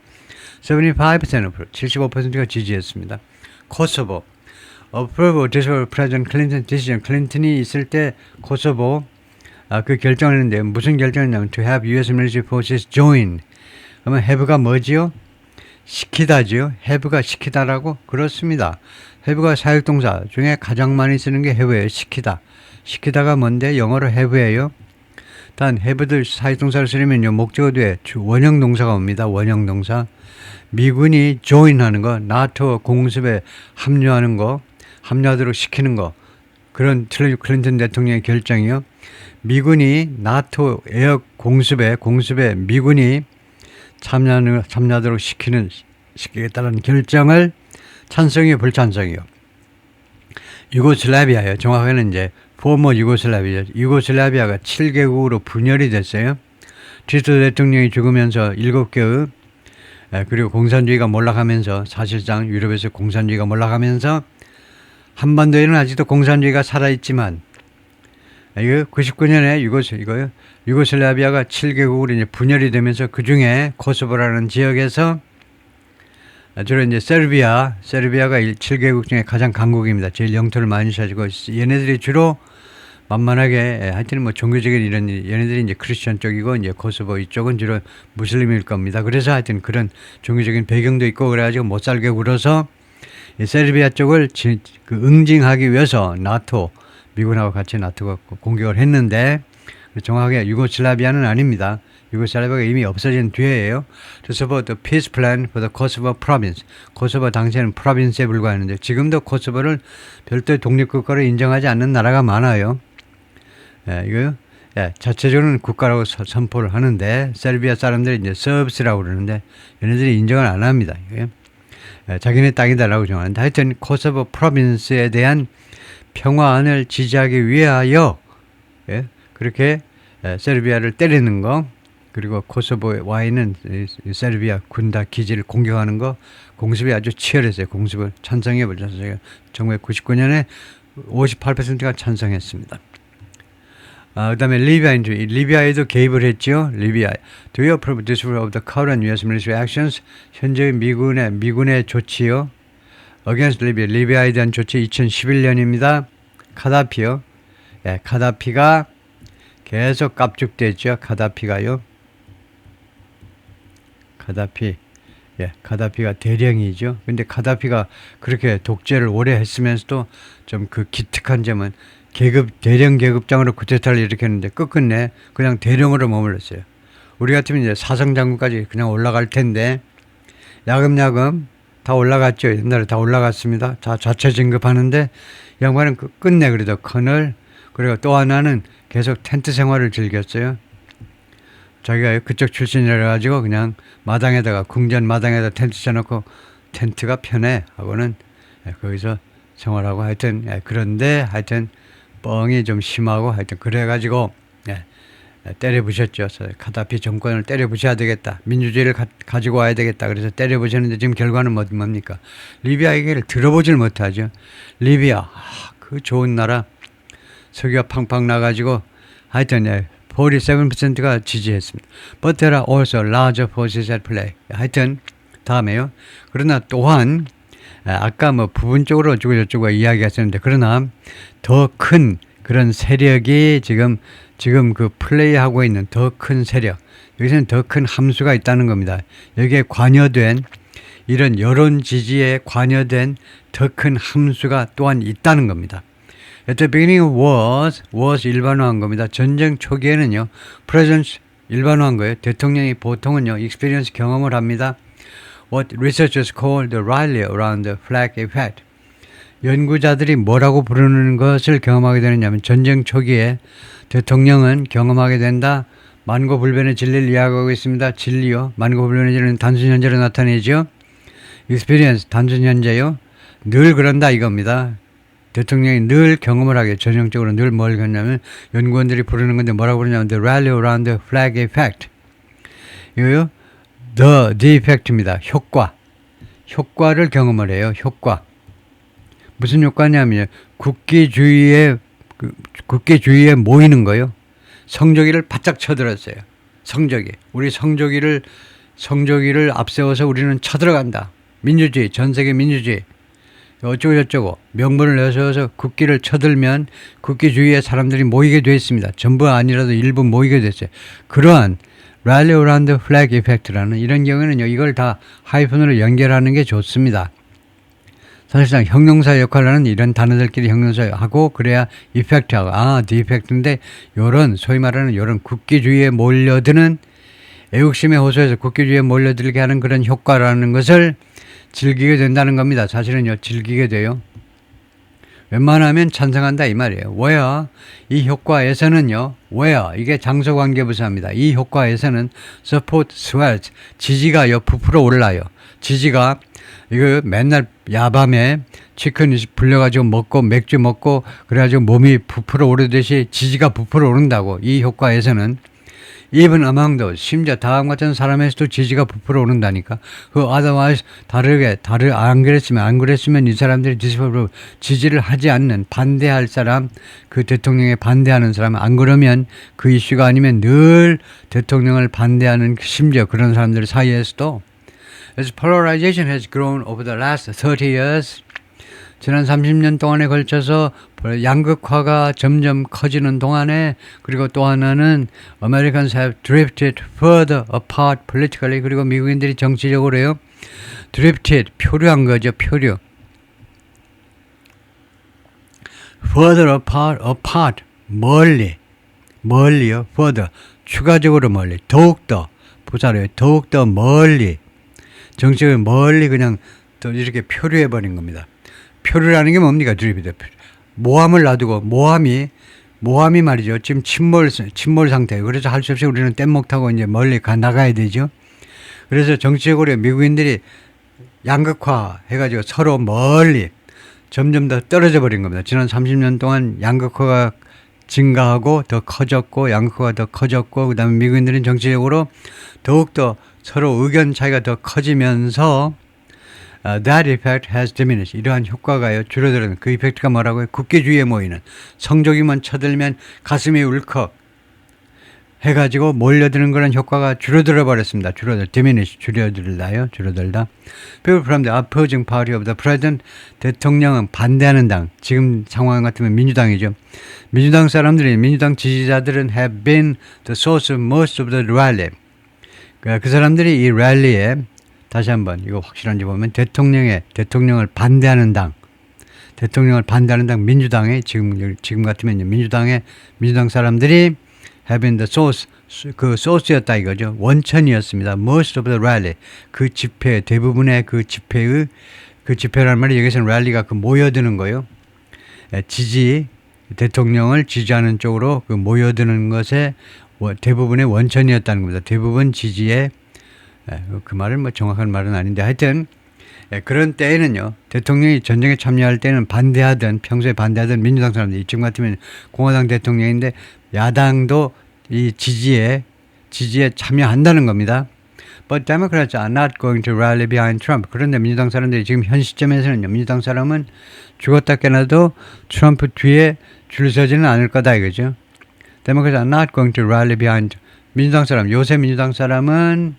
75%가 지지했습니다. 코소보. Approve of President Clinton decision. 클린턴이 있을 때 코소보 그 결정을 했는데 무슨 결정이냐면 to have U.S. military forces join. 그러면 have가 뭐지요? 시키다지요. have가 시키다라고? 그렇습니다. have가 사역동사 중에 가장 많이 쓰는 게 have예요. 시키다가 뭔데? 영어로 have예요. 단 have들 사역동사를 쓰려면요, 목적어 뒤에 원형동사가 옵니다. 원형동사. 미군이 join하는 거, 나토 공습에 합류하는 거, 합류하도록 시키는 거, 그런 클린턴 대통령의 결정이요. 미군이 나토 에어 공습에 미군이 참여하도록 시키겠다는 결정을 찬성이요, 불찬성이요? 유고슬라비아요. 정확하게는 이제 포머 유고슬라비아가 7개국으로 분열이 됐어요. 티토 대통령이 죽으면서 7개의 그리고 공산주의가 몰락하면서, 사실상 유럽에서 공산주의가 몰락하면서 한반도에는 아직도 공산주의가 살아있지만, 이거 99년에 유고슬라비아가 7개국으로 이제 분열이 되면서 그 중에 코소보라는 지역에서 주로 이제 세르비아가 7개국 중에 가장 강국입니다. 제일 영토를 많이 차지고, 얘네들이 주로 만만하게, 하여튼 뭐 종교적인 이런, 얘네들이 이제 크리스천 쪽이고, 이제 코소보 이쪽은 주로 무슬림일 겁니다. 그래서 하여튼 그런 종교적인 배경도 있고, 그래가지고 못 살게 굴어서 세르비아 쪽을 응징하기 위해서 미군하고 같이 나토가 공격을 했는데, 정확하게 유고슬라비아는 아닙니다. 유고슬라비아가 이미 없어진 뒤에예요. To support the peace plan for the Kosovo province. 코소보 당시에는 프로빈스에 불과했는데, 지금도 코소보를 별도의 독립국가로 인정하지 않는 나라가 많아요. 자체적으로는 국가라고 선포를 하는데, 세르비아 사람들이 이제 서브스라고 그러는데, 얘네들이 인정을 안 합니다. 자기네 땅이다라고 정하는데, 하여튼 코소보 프로빈스에 대한 평화안을 지지하기 위하여 그렇게 세르비아를 때리는 거, 그리고 코소보에 와 있는 세르비아 군다 기지를 공격하는 거, 공습이 아주 치열했어요. 공습을 찬성해 버렸어요. 1999년에 58%가 찬성했습니다. 그 다음에 리비아에도 개입을 했죠. 리비아. Do you approve disapprove of the current U.S. military actions? 현재 미군의 조치요. Against Libya. 리비아에 대한 조치 2011년입니다. 카다피요. 카다피가 계속 깝죽됐죠. 카다피가요. 카다피가 대령이죠. 근데 카다피가 그렇게 독재를 오래 했으면서도 좀 그 기특한 점은 대령 계급장으로 쿠데타를 일으켰는데 끝끝내 그냥 대령으로 머물렀어요. 우리 같으면 이제 사성장군까지 그냥 올라갈 텐데, 야금야금 다 올라갔죠. 옛날에 다 올라갔습니다. 다 자체 진급하는데, 양반은 끝내 그래도 커널, 그리고 또 하나는 계속 텐트 생활을 즐겼어요. 자기가 그쪽 출신이라 가지고 그냥 궁전 마당에다 텐트 쳐놓고, 텐트가 편해 하고는 거기서 생활하고, 하여튼 그런데 하여튼 뻥이 좀 심하고, 하여튼 그래가지고 때려부셨죠. 카다피 정권을 때려부셔야 되겠다. 민주주의를 가지고 와야 되겠다. 그래서 때려부셨는데 지금 결과는 뭡니까? 리비아 얘기를 들어보질 못하죠. 리비아, 그 좋은 나라, 석유가 팡팡 나가지고 하여튼 47%가 지지했습니다. But there are also larger forces at play. 하여튼 다음에요. 그러나 또한 아까 뭐 부분적으로 어쩌고 이야기했었는데, 그러나 더 큰 그런 세력이 지금 그 플레이하고 있는 더 큰 세력, 여기서는 더 큰 함수가 있다는 겁니다. 여기에 관여된 이런 여론 지지에 관여된 더 큰 함수가 또한 있다는 겁니다. At the beginning of was 일반화한 겁니다. 전쟁 초기에는요, presence 일반화한 거예요. 대통령이 보통은요, experience 경험을 합니다. What researchers call the rally around the flag effect. 연구자들이 뭐라고 부르는 것을 경험하게 되느냐면 전쟁 초기에 대통령은 경험하게 된다. 만고불변의 진리를 이야기하고 있습니다. 진리요. 만고불변의 진리는 단순 현재로 나타내죠. experience 단순 현재요. 늘 그런다 이겁니다. 대통령이 늘 경험을 하게 전형적으로 늘 뭘 했냐면 연구원들이 부르는 건데 뭐라고 부르냐면 the rally around the flag effect. 이거요. the effect입니다. 효과를 경험을 해요. 효과. 무슨 효과냐면 국기주의에 모이는 거요. 성조기를 바짝 쳐들었어요. 우리 성조기를 앞세워서 우리는 쳐들어간다. 민주주의, 전 세계 민주주의. 어쩌고 저쩌고 명분을 내세워서 국기를 쳐들면 국기주의에 사람들이 모이게 돼 있습니다. 전부 아니라도 일부 모이게 됐어요. 그러한 rally around the flag effect라는 이런 경우에는요, 이걸 다 하이픈으로 연결하는 게 좋습니다. 사실상 형용사 역할을 하는 이런 단어들끼리 형용사하고 그래야 이펙트하고 the effect인데 요런 소위 말하는 요런 국기주의에 몰려드는 애국심에 호소해서 국기주의에 몰려들게 하는 그런 효과라는 것을 즐기게 된다는 겁니다. 사실은요, 즐기게 돼요. 웬만하면 찬성한다 이 말이에요. where 이 효과에서는요, where 이게 장소관계부사입니다. 이 효과에서는 support swells 지지가요 부풀어 올라요. 지지가 이거 맨날 야밤에 치킨 불려가지고 먹고 맥주 먹고 그래가지고 몸이 부풀어 오르듯이 지지가 부풀어 오른다고. 이 효과에서는 even among those 심지어 다음 같은 사람에서도 지지가 부풀어 오른다니까. 그 otherwise 안 그랬으면 이 사람들이 지지를 하지 않는 반대할 사람, 그 대통령에 반대하는 사람, 안 그러면 그 이슈가 아니면 늘 대통령을 반대하는 심지어 그런 사람들 사이에서도 As polarization has grown over the last 30 years, 지난 30년 동안에 걸쳐서 양극화가 점점 커지는 동안에, 그리고 또 하나는 Americans have drifted further apart politically, 그리고 미국인들이 정치적으로요, drifted, 표류한 거죠, 표류. further apart, 멀리요, further, 추가적으로 멀리, 더욱더, 부사로요, 더욱더 멀리, 정치적으로 멀리 그냥 또 이렇게 표류해버린 겁니다. 표류라는 게 뭡니까? 모함을 놔두고, 모함이 말이죠. 지금 침몰 상태예요. 그래서 할 수 없이 우리는 뗏목 타고 이제 멀리 나가야 되죠. 그래서 정치적으로 미국인들이 양극화 해가지고 서로 멀리 점점 더 떨어져 버린 겁니다. 지난 30년 동안 양극화가 증가하고 더 커졌고, 양극화가 더 커졌고, 그 다음에 미국인들은 정치적으로 더욱더 서로 의견 차이가 더 커지면서 that effect has diminished. 이러한 효과가요, 줄어드는. 그 이펙트가 뭐라고요? 국기주의에 모이는. 성조기만 쳐들면 가슴이 울컥 해가지고 몰려드는 그런 효과가 줄어들어 버렸습니다. diminish, 줄어들다. People from the opposing party of the president, 대통령은 반대하는 당, 지금 상황 같으면 민주당이죠. 민주당 지지자들은 have been the source of most of the rally. 그 사람들이 이 랠리에, 다시 한번 이거 확실한지 보면 대통령을 반대하는 당, 민주당의 지금 같으면 민주당 사람들이 have been the source, 그 source였다 이거죠. 원천이었습니다. Most of the rally, 그 집회, 대부분의 그 집회라는 말이 여기서는 랠리가 그 모여드는 거요. 대통령을 지지하는 쪽으로 그 모여드는 것에 대부분의 원천이었다는 겁니다. 대부분 지지에, 그 말은 뭐 정확한 말은 아닌데 하여튼 그런 때에는요, 대통령이 전쟁에 참여할 때는 평소에 반대하던 민주당 사람들, 지금 같으면 공화당 대통령인데 야당도 이 지지에 참여한다는 겁니다. But Democrats are not going to rally behind Trump. 그런데 민주당 사람들이 지금 현 시점에서는요, 민주당 사람은 죽었다 깨나도 트럼프 뒤에 줄 서지는 않을 거다 이거죠. Democrats are not going to rally behind 요새 민주당 사람은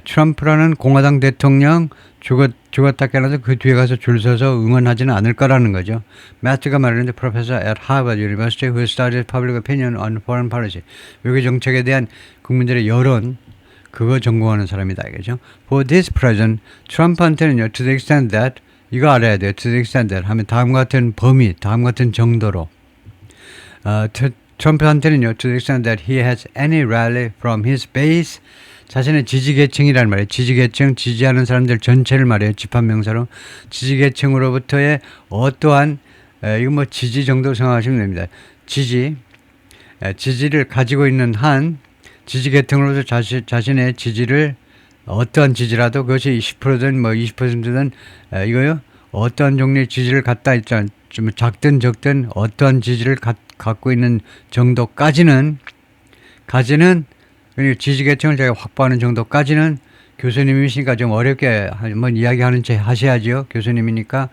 트럼프라는 공화당 대통령 죽었다 깨나도 그 뒤에 가서 줄 서서 응원하지는 않을 거라는 거죠. 매트가 말하는데 professor at Harvard University who studied public opinion on foreign policy. 외교 정책에 대한 국민들의 여론, 그거 전공하는 사람이다 이거죠. For this president, 트럼프한테는요, to the extent that 이거 알아야 돼요. To the extent that 하면 다음 같은 범위, 다음 같은 정도로. 트럼프한테는요, to the extent that he has any rally from his base, 자신의 지지계층이란 말이에요. 지지계층, 지지하는 사람들 전체를 말해요. 집합명사로. 지지계층으로부터의 어떠한, 이거 뭐 지지 정도 생각하시면 됩니다. 지지를 가지고 있는 한, 지지계층으로서 자신의 지지를, 어떠한 지지라도 그것이 10%든 뭐 20%든, 이거요. 어떠한 종류의 지지를 갖다 있잖아요. 좀 작든 적든 어떠한 지지를 갖고 있는 정도까지는, 지지계층을 제가 확보하는 정도까지는 교수님이시니까 좀 어렵게 한번 이야기하는 채 하셔야죠. 교수님이니까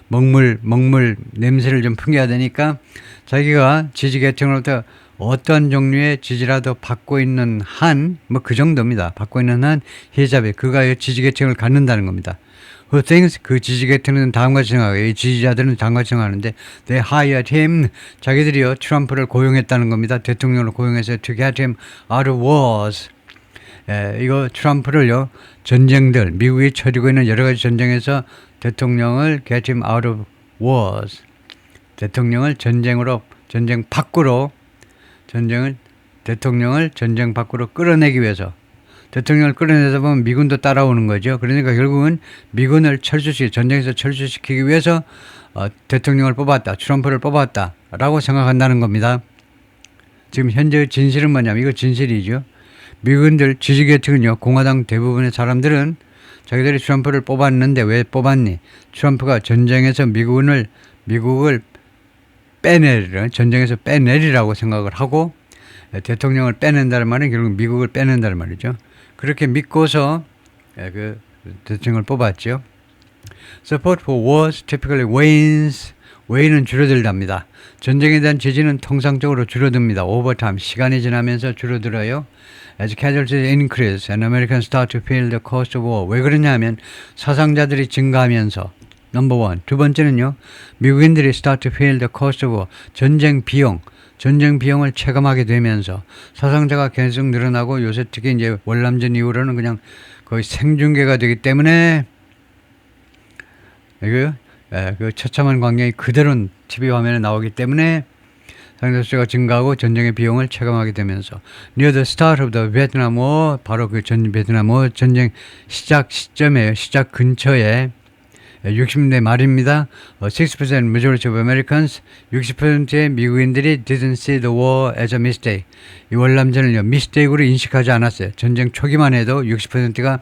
먹물 냄새를 좀 풍겨야 되니까 자기가 지지계층으로부터 어떤 종류의 지지라도 받고 있는 한, 뭐 그 정도입니다. 받고 있는 한 히잡에 그가 지지계층을 갖는다는 겁니다. Who thinks 그 지지계층은 다음같이 생각해요. 이 지지자들은 다음같이 생각하는데 they hired him, 자기들이요 트럼프를 고용했다는 겁니다. 대통령을 고용해서 to get him out of wars. 이거 트럼프를요 전쟁들, 미국이 처리고 있는 여러 가지 전쟁에서 대통령을 get him out of wars. 대통령을 전쟁 밖으로 끌어내기 위해서. 대통령을 끌어내다 보면 미군도 따라오는 거죠. 그러니까 결국은 미군을 전쟁에서 철수시키기 위해서 대통령을 뽑았다, 트럼프를 뽑았다라고 생각한다는 겁니다. 지금 현재 진실은 뭐냐면 이거 진실이죠. 미군들 지지계층은요, 공화당 대부분의 사람들은 자기들이 트럼프를 뽑았는데 왜 뽑았니? 트럼프가 전쟁에서 미국을 전쟁에서 빼내리라고 생각을 하고 대통령을 빼낸다는 말은 결국 미국을 빼낸다는 말이죠. 그렇게 믿고서 그 대통령을 뽑았죠. Support for wars typically wane은 줄어들답니다. 전쟁에 대한 지지는 통상적으로 줄어듭니다. Over time, 시간이 지나면서 줄어들어요. As casualties increase and Americans start to feel the cost of war. 왜 그러냐면 사상자들이 증가하면서 넘버 원. 두 번째는요, 미국인들이 start to feel the cost of war. 전쟁 비용을 체감하게 되면서 사상자가 계속 늘어나고 요새 특히 이제 월남전 이후로는 그냥 거의 생중계가 되기 때문에 그 처참한 광경이 그대로 TV 화면에 나오기 때문에 사상자 수가 증가하고 전쟁의 비용을 체감하게 되면서 near the start of the Vietnam War, 바로 그 베트남 워 전쟁 시작 시점이에요. 시작 근처에 60년대 말입니다. 60% majority of Americans, 60%의 미국인들이 didn't see the war as a mistake. 이 월남전을요, 미스테이크로 인식하지 않았어요. 전쟁 초기만 해도 60%가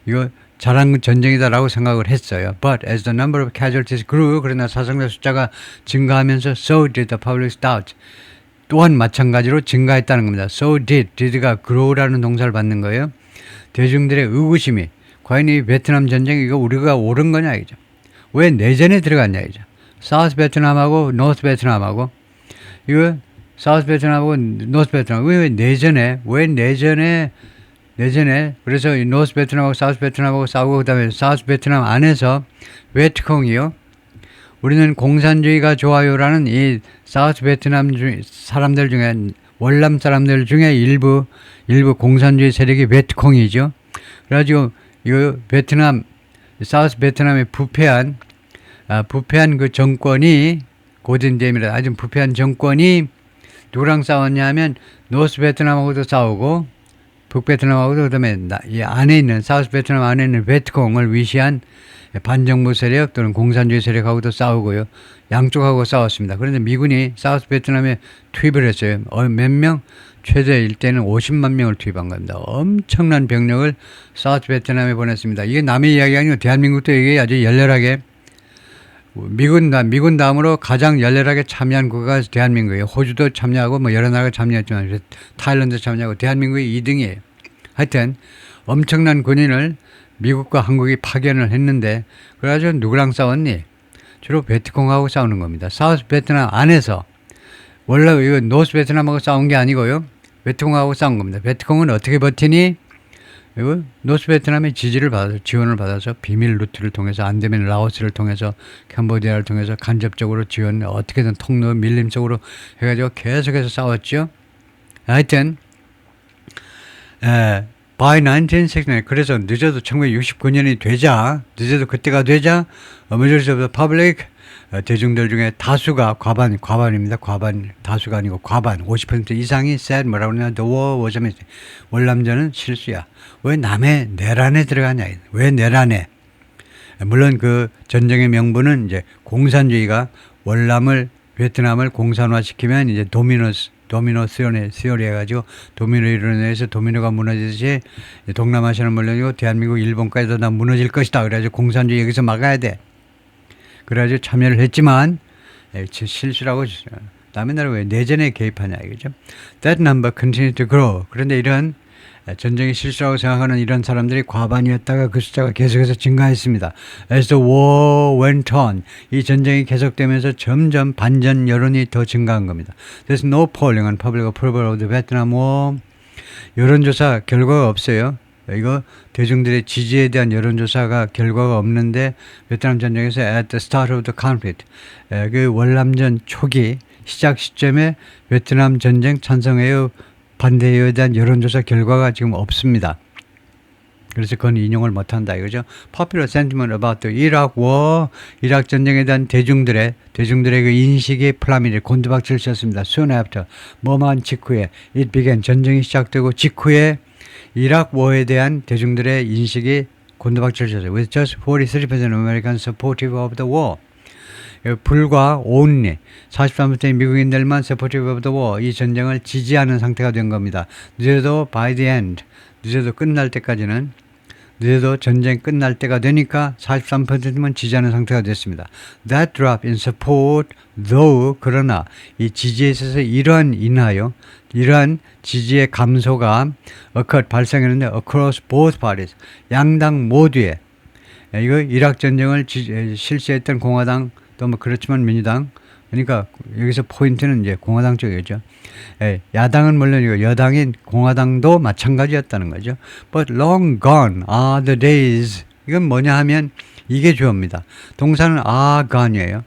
이거 잘한 전쟁이다라고 생각을 했어요. But as the number of casualties grew, 그러나 사상자 숫자가 증가하면서 so did the public's doubt. 또한 마찬가지로 증가했다는 겁니다. So did가 grow라는 동사를 받는 거예요. 대중들의 의구심이 과연 이 베트남 전쟁 이거 우리가 옳은 거냐 이죠. 왜 내전에 들어갔냐 이죠. 사우스 베트남하고 노스 베트남하고 이거 사우스 베트남하고 노스 베트남 왜 내전에 그래서 이 노스 베트남하고 사우스 베트남하고 싸우고 그다음에 사우스 베트남 안에서 베트콩이요. 우리는 공산주의가 좋아요라는 이 사우스 베트남 사람들 중에 월남 사람들 중에 일부 공산주의 세력이 베트콩이죠. 그래가지고 이거 사우스 베트남의 부패한 그 정권이 고든댐이라 아주 부패한 정권이 누구랑 싸웠냐면 노스 베트남하고도 싸우고 북베트남하고도 그다음에 이 안에 있는 사우스 베트남 안에 있는 베트콩을 위시한 반정부 세력 또는 공산주의 세력하고도 싸우고요. 양쪽하고 싸웠습니다. 그런데 미군이 사우스 베트남에 투입을 했어요. 몇 명? 최대 일대는 50만 명을 투입한 겁니다. 엄청난 병력을 사우스 베트남에 보냈습니다. 이게 남의 이야기 아니고 대한민국도 이게 아주 열렬하게 미군 다음으로 가장 열렬하게 참여한 국가가 대한민국이에요. 호주도 참여하고 뭐 여러 나라가 참여했지만 타일랜드 참여하고 대한민국이 2등이에요. 하여튼 엄청난 군인을 미국과 한국이 파견을 했는데 그래가지고 누구랑 싸웠니? 주로 베트콩하고 싸우는 겁니다. 사우스 베트남 안에서 원래 이거 노스 베트남하고 싸운 게 아니고요. 베트콩하고 싸운 겁니다. 베트콩은 어떻게 버티니? 이거 노스 베트남의 지원을 받아서 비밀 루트를 통해서 안 되면 라오스를 통해서 캄보디아를 통해서 간접적으로 지원 어떻게든 통로 밀림 속으로 해가지고 계속해서 싸웠죠. 하여튼 by 1969 그래서 늦어도 1969년이 되자 늦어도 그때가 되자 majority of the public 대중들 중에 다수가 과반입니다. 다수가 아니고 과반 50% 이상이 said 뭐라고 그러냐 the war was a mistake. 월남전은 실수야. 왜 남의 내란에 들어가냐. 왜 내란에. 물론 그 전쟁의 명분은 이제 공산주의가 베트남을 공산화시키면 이제 도미노 시어리 해가지고 도미노 이론에서 도미노가 무너지듯이 동남아시아는 물론이고 대한민국 일본까지도 다 무너질 것이다. 그래가지고 공산주의 여기서 막아야 돼. 그래가지고 참여를 했지만 실수라고 남의 나라 왜 내전에 개입하냐 이거죠. That number continued to grow. 그런데 이런 전쟁이 실수라고 생각하는 이런 사람들이 과반이었다가 그 숫자가 계속해서 증가했습니다. As the war went on, 이 전쟁이 계속되면서 점점 반전 여론이 더 증가한 겁니다. There's no polling on public approval of the Vietnam War. 여론조사 결과가 없어요. 이거 대중들의 지지에 대한 여론조사가 결과가 없는데 베트남 전쟁에서 at the start of the conflict, 그 월남전 초기 시작 시점에 베트남 전쟁 찬성해요 반대에 대한 여론조사 결과가 지금 없습니다. 그래서 그건 인용을 못한다 이거죠. Popular sentiment about the Iraq War, 이락 전쟁에 대한 대중들의 그 인식이 플라미를 곤두박질 쳤습니다. Soon after, 뭐만 직후에 it began, 전쟁이 시작되고 직후에 이락 워에 대한 대중들의 인식이 곤두박질 쳤어요. With just 43% of Americans supportive of the war. 불과 only 43%의 미국인들만 supportive of the war, 이 전쟁을 지지하는 상태가 된 겁니다. 늦어도 by the end, 늦어도 끝날 때까지는 늦어도 전쟁 끝날 때가 되니까 43%만 지지하는 상태가 됐습니다. That drop in support, though, 그러나 이 지지에 있어서 이러한 지지의 감소가 occurred, 발생했는데 across both parties, 양당 모두에 이거 이락 전쟁을 실시했던 공화당 또 뭐 그렇지만 민주당, 그러니까 여기서 포인트는 이제 공화당 쪽이죠. 야당은 물론이고 여당인 공화당도 마찬가지였다는 거죠. But long gone are the days. 이건 뭐냐 하면 이게 주어입니다. 동사는 are gone이에요.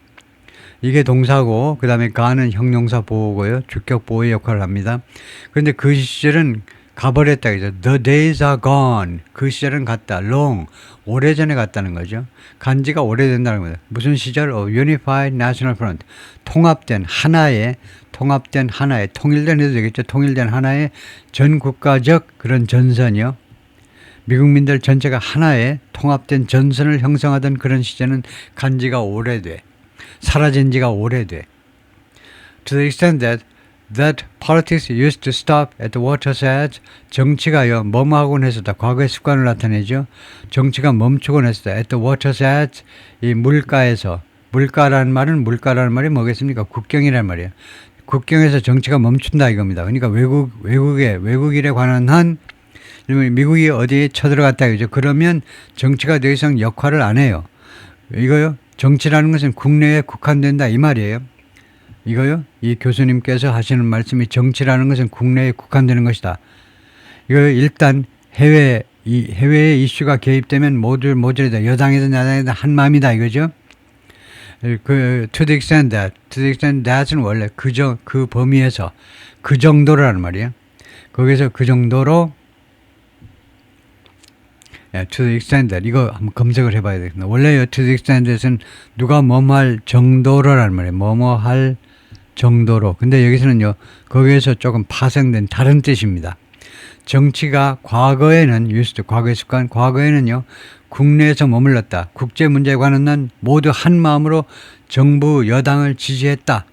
이게 동사고 그 다음에 gone은 형용사 보호고요. 주격 보호의 역할을 합니다. 그런데 그 시절은 가버렸다 그죠. The days are gone. 그 시절은 갔다. long. 오래전에 갔다는 거죠. 간지가 오래된다는 거죠. 무슨 시절? Unified National Front. 통합된 하나의 통일된 해도 되겠죠. 통일된 하나의 전 국가적 그런 전선이요. 미국민들 전체가 하나의 통합된 전선을 형성하던 그런 시절은 간지가 오래돼. 사라진 지가 오래돼. To the extent that politics used to stop at the water's edge. 정치가요, 뭐뭐하곤 했었다. 과거의 습관을 나타내죠. 정치가 멈추곤 했었다. At the water's edge. 이 물가에서. 물가라는 말이 뭐겠습니까? 국경이란 말이에요. 국경에서 정치가 멈춘다 이겁니다. 그러니까 외국인에 관한 한, 미국이 어디에 쳐들어갔다 이거죠. 그러면 정치가 더 이상 역할을 안 해요. 이거요, 정치라는 것은 국내에 국한된다 이 말이에요. 이거요, 이 교수님께서 하시는 말씀이 정치라는 것은 국내에 국한되는 것이다. 이거 일단 해외에 이슈가 개입되면 모두다. 여당이든 야당이든 한 마음이다 이거죠. to the extent that은 원래 그 범위에서 그 정도라는 말이에요. 거기서 그 정도로 to the extent that, 이거 한번 검색을 해봐야 되겠다. 원래요, to the extent that은 누가 뭐할 정도로라는 말이에요. 뭐할 정도로. 근데 여기서는요, 거기에서 조금 파생된 다른 뜻입니다. 정치가 과거에는 과거의 습관, 과거에는요, 국내에서 머물렀다. 국제 문제에 관한 한 모두 한 마음으로 정부 여당을 지지했다.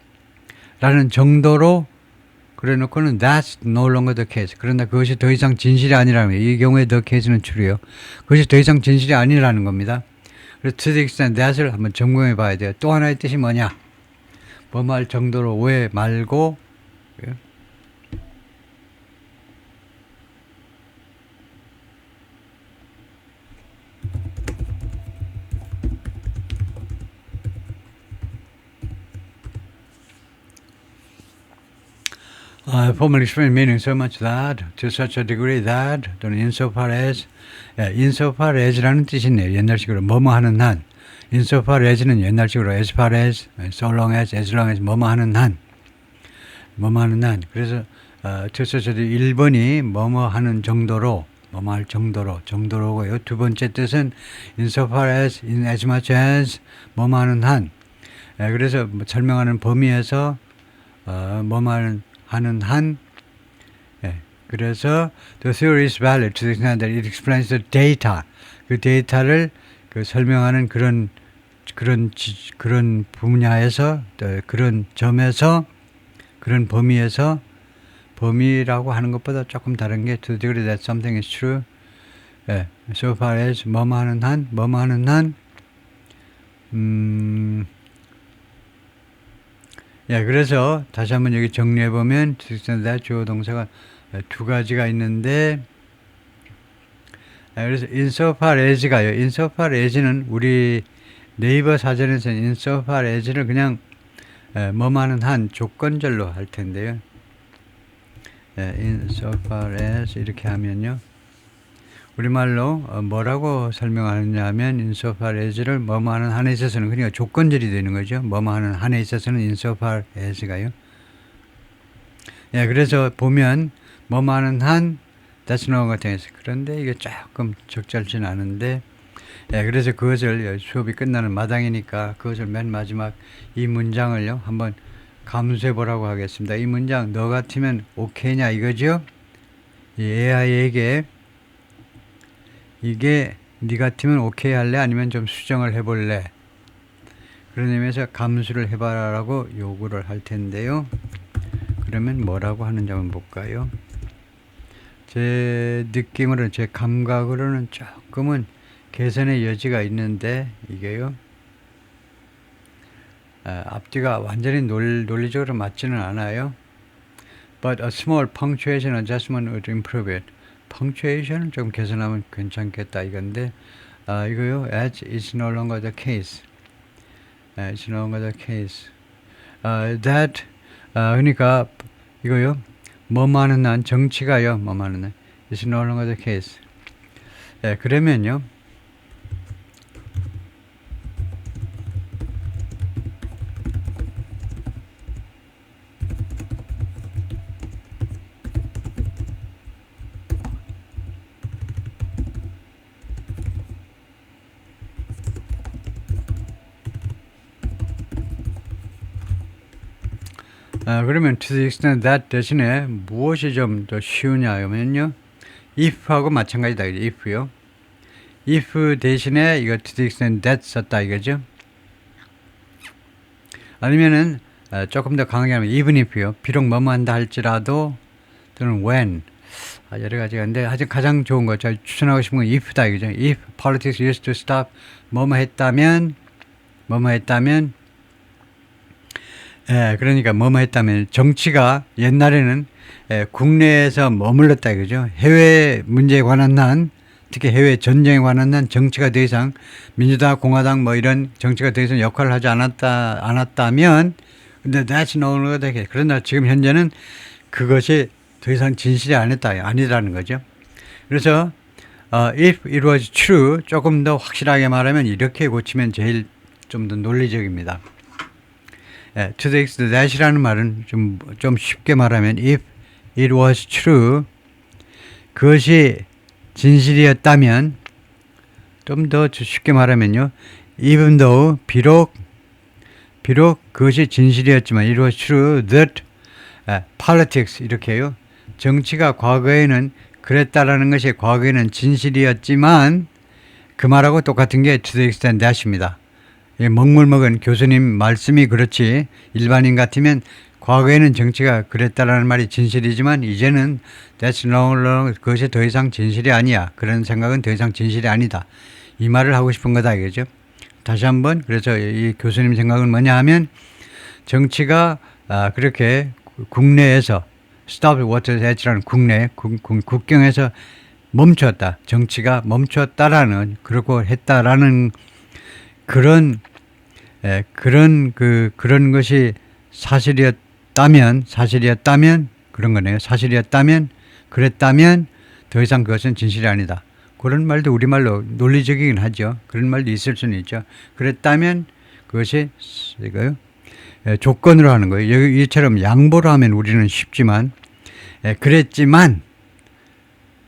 라는 정도로 그래 놓고는 that's no longer the case. 그러나 그것이 더 이상 진실이 아니라는 거예요. 이 경우에 the case는 줄이요. 그것이 더 이상 진실이 아니라는 겁니다. 그래서 to the extent that을 한번 점검해 봐야 돼요. 또 하나의 뜻이 뭐냐? 뭐 말 정도로 왜 말고 formal expression meaning so much that, to such a degree that, 또는 insofar as, insofar as라는 뜻이 있네요. 옛날식으로 뭐뭐 하는 한. insofar as는 옛날식으로 as far as, so long as 뭐뭐 하는 한. 뭐뭐 하는 한. 그래서 to such a degree 1번이 뭐뭐 하는 정도로 뭐뭐 할 정도로고요. 두 번째 뜻은 insofar as, in as much as, 뭐뭐 하는 한. 그래서 설명하는 범위에서 뭐뭐 하는 한. 그래서 the theory is valid to the extent that it explains the data. 그 데이터를 설명하는 그런 분야에서, 그런 점에서, 그런 범위라고 하는 것보다 조금 다른 게 to the degree that something is true. So far as 뭐뭐 하는 한. 그래서 다시 한번 여기 정리해 보면 to the extent that 주어 동사가 두 가지가 있는데, 그래서 insofar as가요. insofar as는 우리 네이버 사전에서는 insofar as를 그냥 뭐뭐하는 한 조건절로 할 텐데요. insofar as 이렇게 하면요. 우리말로 뭐라고 설명하느냐 하면 insofar as를 뭐뭐하는 한에 있어서는 그러니까 조건절이 되는 거죠. 뭐뭐하는 한에 있어서는 insofar as가요. 그래서 보면 뭐뭐하는 한 that's no 같은 게 그런데 이게 조금 적절치는 않은데, 그래서 그것을 수업이 끝나는 마당이니까 그것을 맨 마지막 이 문장을요 한번 감수해 보라고 하겠습니다. 이 문장 너 같으면 오케이냐 이거죠. 이 AI에게 이게 네 같으면 오케이 할래 아니면 좀 수정을 해볼래, 그런 의미에서 감수를 해봐라라고 요구를 할 텐데요. 그러면 뭐라고 하는지 한번 볼까요? 제 느낌으로, 제 감각으로는 조금은 개선의 여지가 있는데 이게요. 앞뒤가 완전히 논리적으로 맞지는 않아요. But a small punctuation adjustment would improve it. punctuation을 좀 개선하면 괜찮겠다 이건데, 이거요. As is no longer the case. It's no longer the case. That 그러니까 이거요. 뭐뭐 하는 한 정치가요. 뭐뭐 하는 한 It's no longer the case. 그러면요. 그러면 to the extent that 대신에 무엇이 좀 더 쉬우냐 하면요. if하고 마찬가지다. if요. if 대신에 이거 to the extent that 썼다 이거죠. 아니면은 조금 더 강하게 하면 even if요. 비록 뭐뭐 한다 할지라도, 또는 when, 여러 가지가 있는데 아주 가장 좋은 거 제가 추천하고 싶은 건 if다 이거죠. if politics used to stop 뭐뭐 했다면 그러니까 뭐뭐 했다면 정치가 옛날에는 국내에서 머물렀다 이거죠. 해외 문제에 관한 한, 특히 해외 전쟁에 관한 한 정치가 더 이상 민주당, 공화당 뭐 이런 정치가 더 이상 역할을 하지 않았다면, 근데 that's no longer the case. 그러나 지금 현재는 그것이 더 이상 진실이 아니라는 거죠. 그래서 if it was true, 조금 더 확실하게 말하면 이렇게 고치면 제일 좀 더 논리적입니다. to the extent that이라는 말은 좀 쉽게 말하면 if it was true, 그것이 진실이었다면, 좀 더 쉽게 말하면요. even though 비록 그것이 진실이었지만 it was true that politics 이렇게요. 정치가 과거에는 그랬다라는 것이 과거에는 진실이었지만, 그 말하고 똑같은 게 to the extent that입니다. 먹물먹은 교수님 말씀이 그렇지 일반인 같으면 과거에는 정치가 그랬다라는 말이 진실이지만 이제는 that's no longer, 그것이 더 이상 진실이 아니야. 그런 생각은 더 이상 진실이 아니다. 이 말을 하고 싶은 거다 이거죠. 다시 한번, 그래서 이 교수님 생각은 뭐냐 하면 정치가 그렇게 국내에서 stop what is at라는 국경에서 멈췄다. 정치가 멈췄다라는, 그렇고 했다라는 그런 것이 사실이었다면 그런 거네요. 사실이었다면, 그랬다면 더 이상 그것은 진실이 아니다. 그런 말도 우리말로 논리적이긴 하죠. 그런 말도 있을 수는 있죠. 그랬다면 그것이 이거요. 조건으로 하는 거예요. 이처럼 양보로 하면 우리는 쉽지만, 그랬지만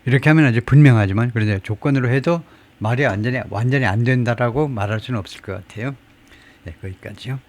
이렇게 하면 아주 분명하지만 그런데 조건으로 해도 말이 완전히 안 된다라고 말할 수는 없을 것 같아요. 네, 거기까지요.